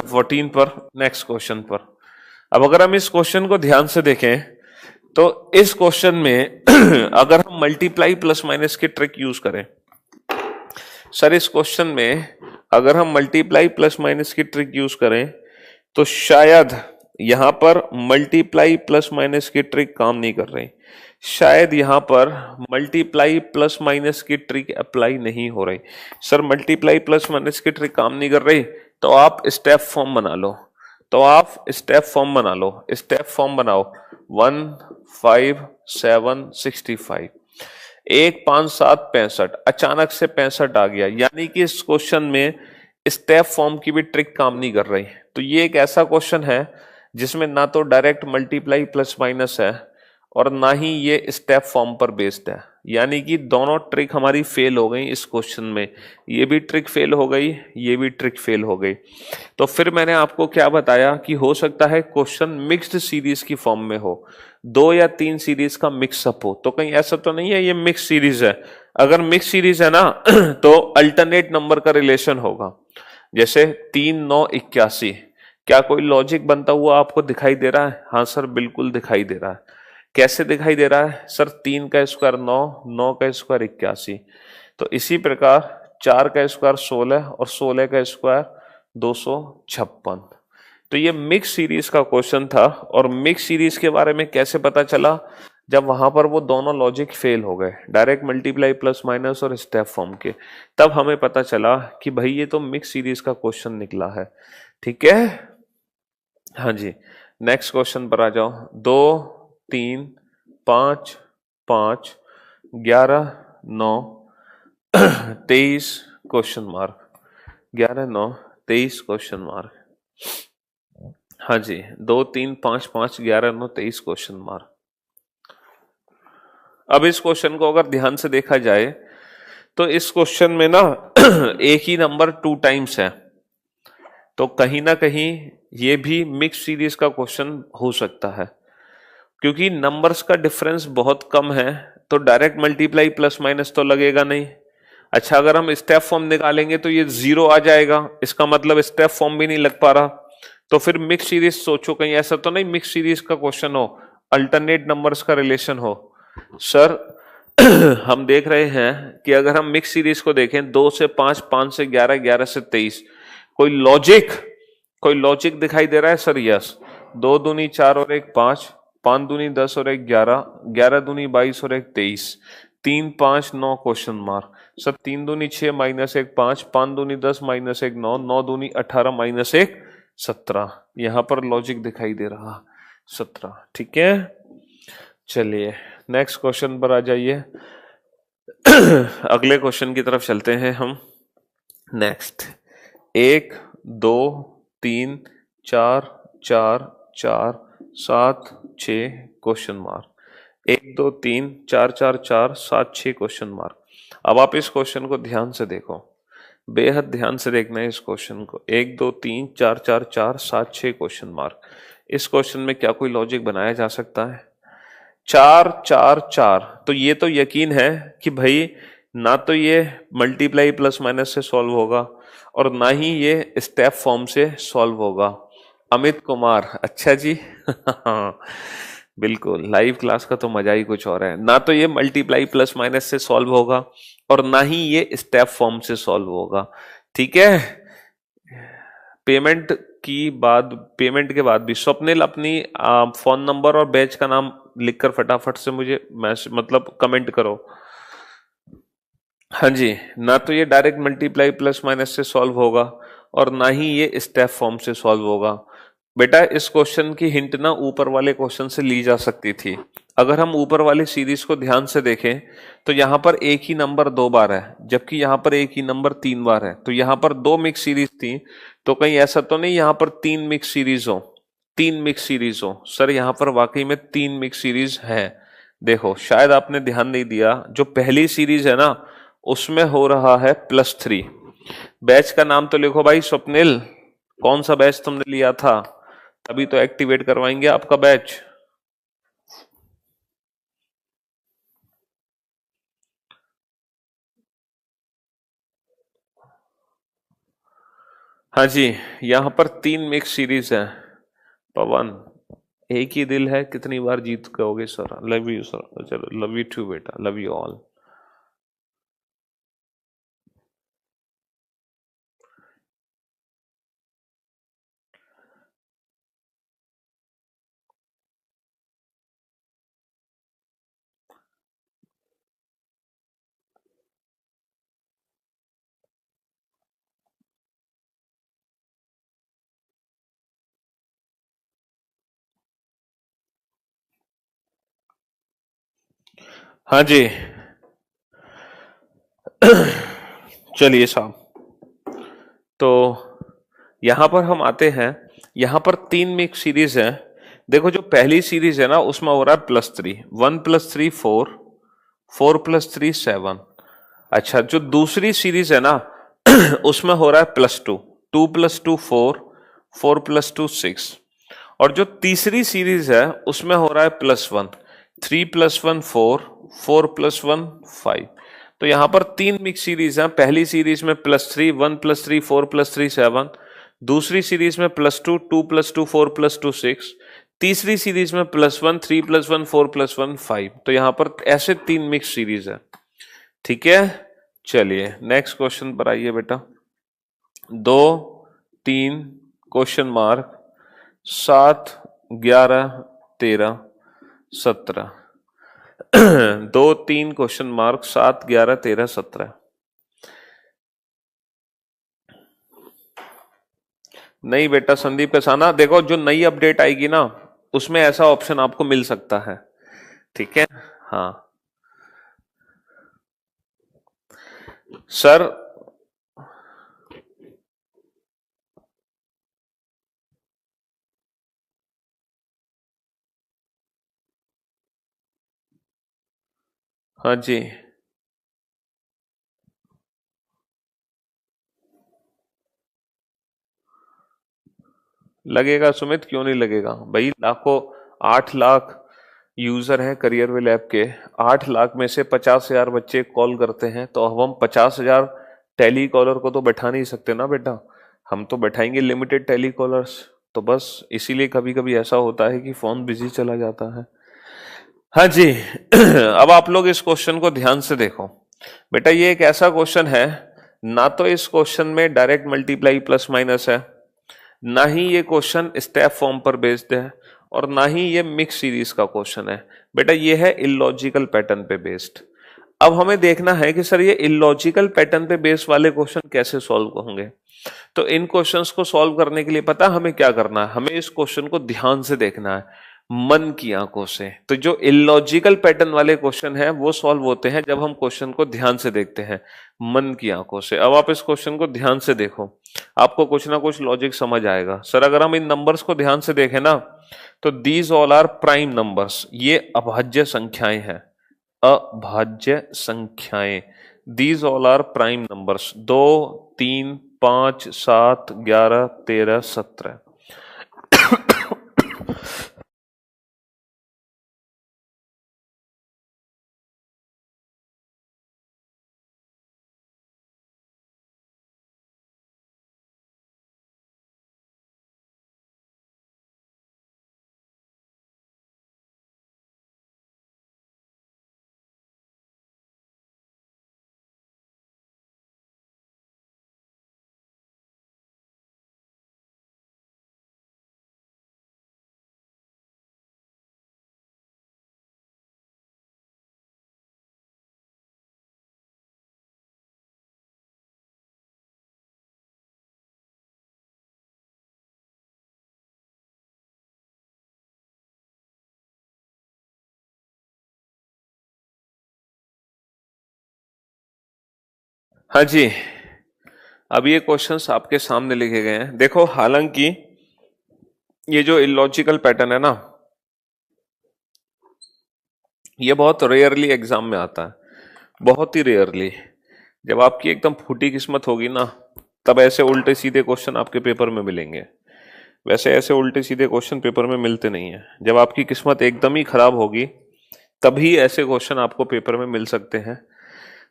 14 पर, नेक्स्ट क्वेश्चन पर। अब अगर हम इस क्वेश्चन को ध्यान से देखें तो इस क्वेश्चन में अगर हम मल्टीप्लाई प्लस माइनस की ट्रिक यूज करें, सर इस क्वेश्चन में अगर हम मल्टीप्लाई प्लस माइनस की ट्रिक यूज करें तो शायद यहां पर मल्टीप्लाई प्लस माइनस की ट्रिक काम नहीं कर रही, शायद यहां पर मल्टीप्लाई प्लस माइनस की ट्रिक अप्लाई नहीं हो रही। सर मल्टीप्लाई प्लस माइनस की ट्रिक काम नहीं कर रही, तो आप स्टेप फॉर्म बना लो, तो आप स्टेप फॉर्म बना लो, स्टेप फॉर्म बनाओ। 1 5 7 65, 1 5 7 65, अचानक से 65 आ गया, यानी कि इस क्वेश्चन में स्टेप फॉर्म की भी ट्रिक काम नहीं कर रही। तो ये एक ऐसा क्वेश्चन है जिसमें ना तो डायरेक्ट मल्टीप्लाई प्लस माइनस है और ना ही ये स्टेप फॉर्म पर बेस्ड है, यानी कि दोनों ट्रिक हमारी फेल हो गई इस क्वेश्चन में। ये भी ट्रिक फेल हो गई, ये भी ट्रिक फेल हो गई। तो फिर मैंने आपको क्या बताया कि हो सकता है क्वेश्चन मिक्स्ड सीरीज की फॉर्म में हो, 2 या 3 सीरीज का मिक्सअप हो। तो कहीं ऐसा तो नहीं है ये मिक्स सीरीज है? अगर मिक्स सीरीज है ना तो अल्टरनेट नंबर का रिलेशन होगा। जैसे 3 9 81, क्या कोई लॉजिक बनता हुआ आपको दिखाई दे रहा है? हाँ सर बिल्कुल दिखाई दे रहा है। कैसे दिखाई दे रहा है सर? 3 का स्क्वायर 9, 9 का स्क्वायर 81। तो इसी प्रकार 4 का स्क्वायर 16 और 16 का स्क्वायर 256। तो ये मिक्स सीरीज का क्वेश्चन था। और मिक्स सीरीज के बारे में कैसे पता चला? जब वहां पर वो दोनों लॉजिक फेल हो गए, डायरेक्ट मल्टीप्लाई प्लस माइनस और स्टेप फॉर्म के, तब हमें पता चला कि भाई ये तो मिक्स सीरीज का क्वेश्चन निकला है। ठीक है, हाँ जी। नेक्स्ट क्वेश्चन पर आ जाओ। 2 3 5 5 11 9 23 क्वेश्चन मार्क। 11 9 23 question mark. हाँ जी, 2 3 5 5 11 9 23 क्वेश्चन मार्क। अब इस क्वेश्चन को अगर ध्यान से देखा जाए तो इस क्वेश्चन में ना एक ही नंबर 2 टाइम्स है। तो कहीं ना कहीं ये भी मिक्स सीरीज का क्वेश्चन हो सकता है, क्योंकि नंबर्स का डिफरेंस बहुत कम है। तो डायरेक्ट मल्टीप्लाई प्लस माइनस तो लगेगा नहीं। अच्छा, अगर हम स्टेप फॉर्म निकालेंगे तो ये 0 आ जाएगा, इसका मतलब स्टेप फॉर्म भी नहीं लग पा रहा। तो फिर मिक्स सीरीज सोचो, कहीं ऐसा तो नहीं मिक्स सीरीज का क्वेश्चन हो, अल्टरनेट नंबर्स का रिलेशन हो। सर हम देख रहे हैं कि अगर हम मिक्स सीरीज को देखें 2 से 5, 5 से 11, 11 से 23, कोई लॉजिक दिखाई दे रहा है सर? यस। 2 दूनी 4 और 1 5, 5 दूनी 10 और 1 11, 11 दूनी 22 और 1 23, 3 5 9 क्वेश्चन मार्क। सर 3 दूनी 6 माइनस 1 5, 5 दूनी 10 माइनस 1 9, 9 दूनी 18 माइनस 1 17। यहां पर लॉजिक दिखाई दे रहा 17। ठीक है, चलिए नेक्स्ट क्वेश्चन पर आ जाइए। अगले क्वेश्चन की तरफ चलते हैं हम। Next 1 2 3 4 4 4 7 6 question mark. 1 2 3 4 4 4 7 6 question mark. अब आप इस क्वेश्चन को ध्यान से देखो, बेहद ध्यान से देखना है इस क्वेश्चन को। 1 2 3 4 4 4 7 6 क्वेश्चन मार्क। इस क्वेश्चन में क्या कोई लॉजिक बनाया जा सकता है? 4 4 4, तो ये तो यकीन है कि भाई ना तो ये मल्टीप्लाई प्लस माइनस से सॉल्व होगा और ना ही ये स्टेप फॉर्म से सॉल्व होगा। अमित कुमार, अच्छा जी बिल्कुल, लाइव क्लास का तो मजा ही कुछ और है। ना तो ये मल्टीप्लाई प्लस माइनस से सॉल्व होगा और ना ही ये स्टेप फॉर्म से सॉल्व होगा। ठीक है, पेमेंट के बाद भी स्वप्निल अपनी फोन नंबर और बैच का नाम लिखकर फटाफट से मुझे मतलब कमेंट करो। हाँ जी, ना तो ये डायरेक्ट मल्टीप्लाई प्लस माइनस से सॉल्व होगा और ना ही ये स्टेप फॉर्म से सॉल्व होगा। बेटा इस क्वेश्चन की हिंट ना ऊपर वाले क्वेश्चन से ली जा सकती थी। अगर हम ऊपर वाली सीरीज को ध्यान से देखें तो यहाँ पर एक ही नंबर 2 बार है, जबकि यहाँ पर एक ही नंबर 3 बार है। तो यहाँ पर 2 मिक्स सीरीज थी, तो कहीं ऐसा तो नहीं यहाँ पर 3 मिक्स सीरीज हो, 3 मिक्स सीरीज हो? सर यहाँ पर वाकई में 3 मिक्स सीरीज है। देखो शायद आपने ध्यान नहीं दिया, जो पहली सीरीज है ना उसमें हो रहा है +3। बैच का नाम तो लिखो भाई स्वप्निल, कौन सा बैच तुमने लिया था? तभी तो एक्टिवेट करवाएंगे आपका बैच। हाँ जी, यहाँ पर 3 मिक्स सीरीज है। पवन, एक ही दिल है, कितनी बार जीत कहोगे सर? लव यू सर, चलो लव यू टू बेटा, लव यू ऑल। हाँ जी चलिए साहब, तो यहां पर हम आते हैं। यहां पर 3 मिक्स सीरीज है। देखो जो पहली सीरीज है ना उसमें हो रहा है +3, 1 + 3 4, 4+3 7। अच्छा, जो दूसरी सीरीज है ना उसमें हो रहा है +2, 2+2 4, 4+2 6। और जो तीसरी सीरीज है उसमें हो रहा है +1, 3+1 4, 4+1 5। तो यहां पर तीन मिक्स सीरीज हैं। पहली सीरीज में +3, 1+3 4+3 7। दूसरी सीरीज में +2, 2+2 4+2 6। तीसरी सीरीज में +1, 3+1 4+1 5। तो यहां पर ऐसे तीन मिक्स सीरीज है। ठीक है, चलिए नेक्स्ट क्वेश्चन पर आइए बेटा। 2 3 क्वेश्चन मार्क 7 11 13 17। 2 3 question mark 7 11 13 17। नहीं बेटा संदीप कसाना, देखो जो नई अपडेट आएगी ना उसमें ऐसा ऑप्शन आपको मिल सकता है। ठीक है, हाँ सर। हाँ जी, लगेगा सुमित, क्यों नहीं लगेगा भाई। लाखों, 8 लाख यूजर हैं करियरविल ऐप के। 8 लाख में से 50,000 बच्चे कॉल करते हैं, तो अब हम 50,000 टेली कॉलर को तो बैठा नहीं सकते ना बेटा। हम तो बैठाएंगे लिमिटेड टेली कॉलर्स। तो बस इसीलिए कभी कभी ऐसा होता है कि फोन बिजी चला जाता है। हाँ जी। अब आप लोग इस क्वेश्चन को ध्यान से देखो बेटा। ये एक ऐसा क्वेश्चन है, ना तो इस क्वेश्चन में डायरेक्ट मल्टीप्लाई प्लस माइनस है, ना ही ये क्वेश्चन स्टेप फॉर्म पर बेस्ड है, और ना ही ये मिक्स सीरीज का क्वेश्चन है बेटा। ये है इलॉजिकल पैटर्न पे बेस्ड। अब हमें देखना है कि सर ये इलॉजिकल पैटर्न पे बेस्ड वाले क्वेश्चन कैसे सॉल्व होंगे। तो इन क्वेश्चंस को सॉल्व करने के लिए पता हमें क्या करना है, हमें इस क्वेश्चन को ध्यान से देखना है, मन की आंखों से। तो जो इलॉजिकल पैटर्न वाले क्वेश्चन है वो सॉल्व होते हैं जब हम क्वेश्चन को ध्यान से देखते हैं, मन की आंखों से। अब आप इस क्वेश्चन को ध्यान से देखो, आपको कुछ ना कुछ लॉजिक समझ आएगा। सर अगर हम इन नंबर्स को ध्यान से देखें ना, तो these all are prime numbers, ये अभाज्य संख्याएं हैं, अभाज्य संख्याएं। These all are prime numbers. 2 3 5 7 11 13 17। हाँ जी, अब ये क्वेश्चंस आपके सामने लिखे गए हैं। देखो, हालांकि ये जो इलॉजिकल पैटर्न है ना, ये बहुत रेयरली एग्जाम में आता है, बहुत ही रेयरली। जब आपकी एकदम फूटी किस्मत होगी ना, तब ऐसे उल्टे सीधे क्वेश्चन आपके पेपर में मिलेंगे। वैसे ऐसे उल्टे सीधे क्वेश्चन पेपर में मिलते नहीं है। जब आपकी किस्मत एकदम ही खराब होगी तभी ऐसे क्वेश्चन आपको पेपर में मिल सकते हैं,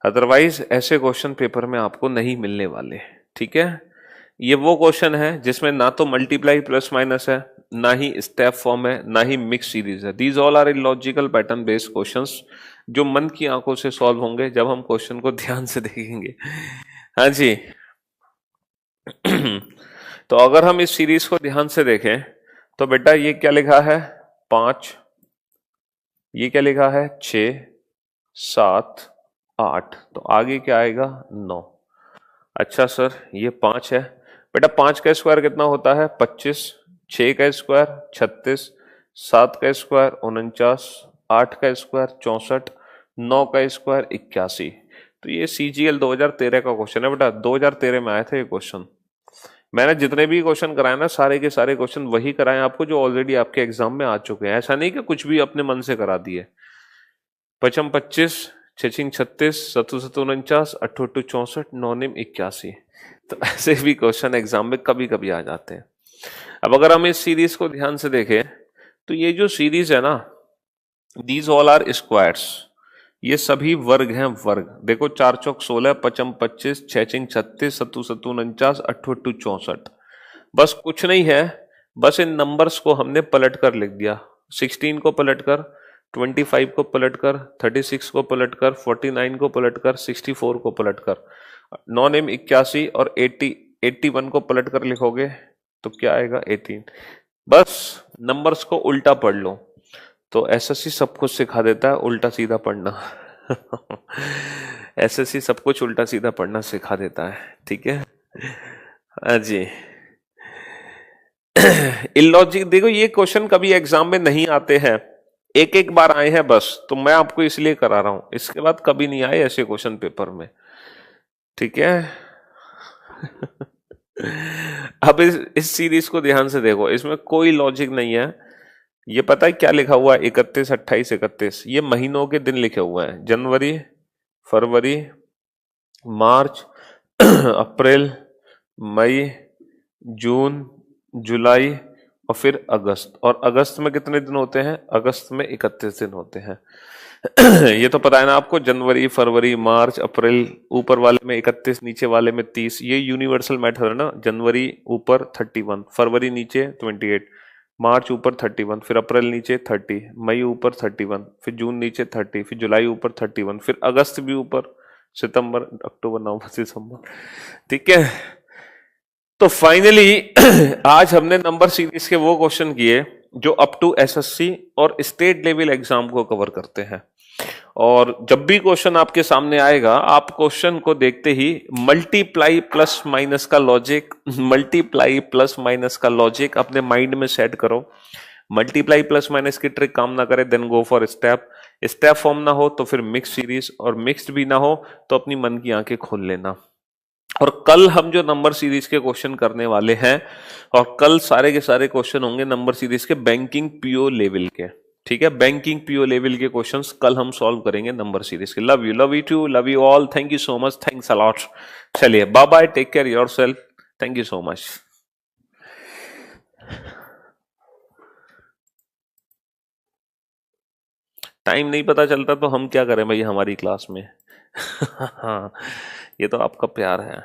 अदरवाइज ऐसे क्वेश्चन पेपर में आपको नहीं मिलने वाले। ठीक है, ये वो क्वेश्चन है जिसमें ना तो मल्टीप्लाई प्लस माइनस है, ना ही स्टेप फॉर्म है, ना ही मिक्स सीरीज है। These all are illogical pattern based questions, जो मन की आंखों से सॉल्व होंगे जब हम क्वेश्चन को ध्यान से देखेंगे। हाँ जी। तो अगर हम इस सीरीज को ध्यान से देखें तो बेटा ये क्या लिखा है 5, ये क्या लिखा है 6 7 8, तो आगे क्या आएगा 9। अच्छा सर ये 5 है बेटा, 5 का स्क्वायर कितना होता है 25, 6 का स्क्वायर 36, 7 का स्क्वायर 49, 8 का स्क्वायर 64, 9 का स्क्वायर 81। तो ये CGL 2013 का क्वेश्चन है बेटा, 2013 में आया था ये क्वेश्चन। मैंने जितने भी क्वेश्चन कराए ना, सारे के सारे क्वेश्चन वही कराए आपको जो ऑलरेडी आपके एग्जाम में आ चुके हैं। ऐसा नहीं कि कुछ भी अपने मन से करा दिए। 55 25 छचिंग 36, सतु सतु 49, अट्ठो अट्ठो 64, नौनिम 81। तो ऐसे भी क्वेश्चन एग्जाम में कभी कभी आ जाते हैं। अब अगर हम इस सीरीज को ध्यान से देखें तो ये जो सीरीज है ना, दीज ऑल आर स्क्वायर्स, ये सभी वर्ग हैं वर्ग। देखो 4 चौक 16, पचम 25, छचिंग 36, सतु सतु 49, अट्ठो अट्ठो 64। बस कुछ नहीं है, बस इन नंबर्स को हमने पलट कर लिख दिया। 16 को पलट कर, 25 को पलट कर, 36 को पलट कर, 49 को पलट कर, 64 को पलट कर, नॉन 81 और 81 को पलट कर लिखोगे तो क्या आएगा 18। बस नंबर्स को उल्टा पढ़ लो। तो एसएससी सब कुछ सिखा देता है उल्टा सीधा पढ़ना। एसएससी सब कुछ उल्टा सीधा पढ़ना सिखा देता है, ठीक है। हाँ जी। इलॉजिक, देखो ये क्वेश्चन कभी एग्जाम में नहीं आते हैं, एक एक बार आए हैं बस, तो मैं आपको इसलिए करा रहा हूं, इसके बाद कभी नहीं आए ऐसे क्वेश्चन पेपर में, ठीक है। अब इस सीरीज को ध्यान से देखो, इसमें कोई लॉजिक नहीं है। ये पता है क्या लिखा हुआ है? 31, 28, 31, ये महीनों के दिन लिखे हुए हैं। जनवरी, फरवरी, मार्च, अप्रैल, मई, जून, जुलाई और फिर अगस्त। और अगस्त में कितने दिन होते हैं? अगस्त में 31 दिन होते हैं। ये तो पता है ना आपको, जनवरी, फरवरी, मार्च, अप्रैल, ऊपर वाले में 31, नीचे वाले में 30। ये यूनिवर्सल मेथड है ना। जनवरी ऊपर 31, फरवरी नीचे 28, मार्च ऊपर 31, फिर अप्रैल नीचे 30, मई ऊपर 31, फिर जून नीचे 30, फिर जुलाई ऊपर 31, फिर अगस्त भी ऊपर, सितंबर, अक्टूबर, नवंबर, दिसंबर, ठीक है। तो फाइनली आज हमने नंबर सीरीज के वो क्वेश्चन किए जो अप टू एसएससी और स्टेट लेवल एग्जाम को कवर करते हैं। और जब भी क्वेश्चन आपके सामने आएगा, आप क्वेश्चन को देखते ही मल्टीप्लाई प्लस माइनस का लॉजिक, मल्टीप्लाई प्लस माइनस का लॉजिक अपने माइंड में सेट करो। मल्टीप्लाई प्लस माइनस की ट्रिक काम ना करे, then go for step. Step form ना हो तो फिर मिक्स सीरीज, और मिक्स्ड भी ना हो तो अपनी मन की आंखें खोल लेना। और कल हम जो नंबर सीरीज के क्वेश्चन करने वाले हैं, और कल सारे के सारे क्वेश्चन होंगे नंबर सीरीज के बैंकिंग पीओ लेवल के, ठीक है। बैंकिंग पीओ लेवल के क्वेश्चंस कल हम सॉल्व करेंगे नंबर सीरीज के। Love you too, love you all, thank you so much, thanks a lot. चलिए bye bye, take care yourself, thank you so much. Time नहीं पता चलता तो हम क्या करें भाई हमारी क्लास में। हाँ, ये तो आपका प्यार है।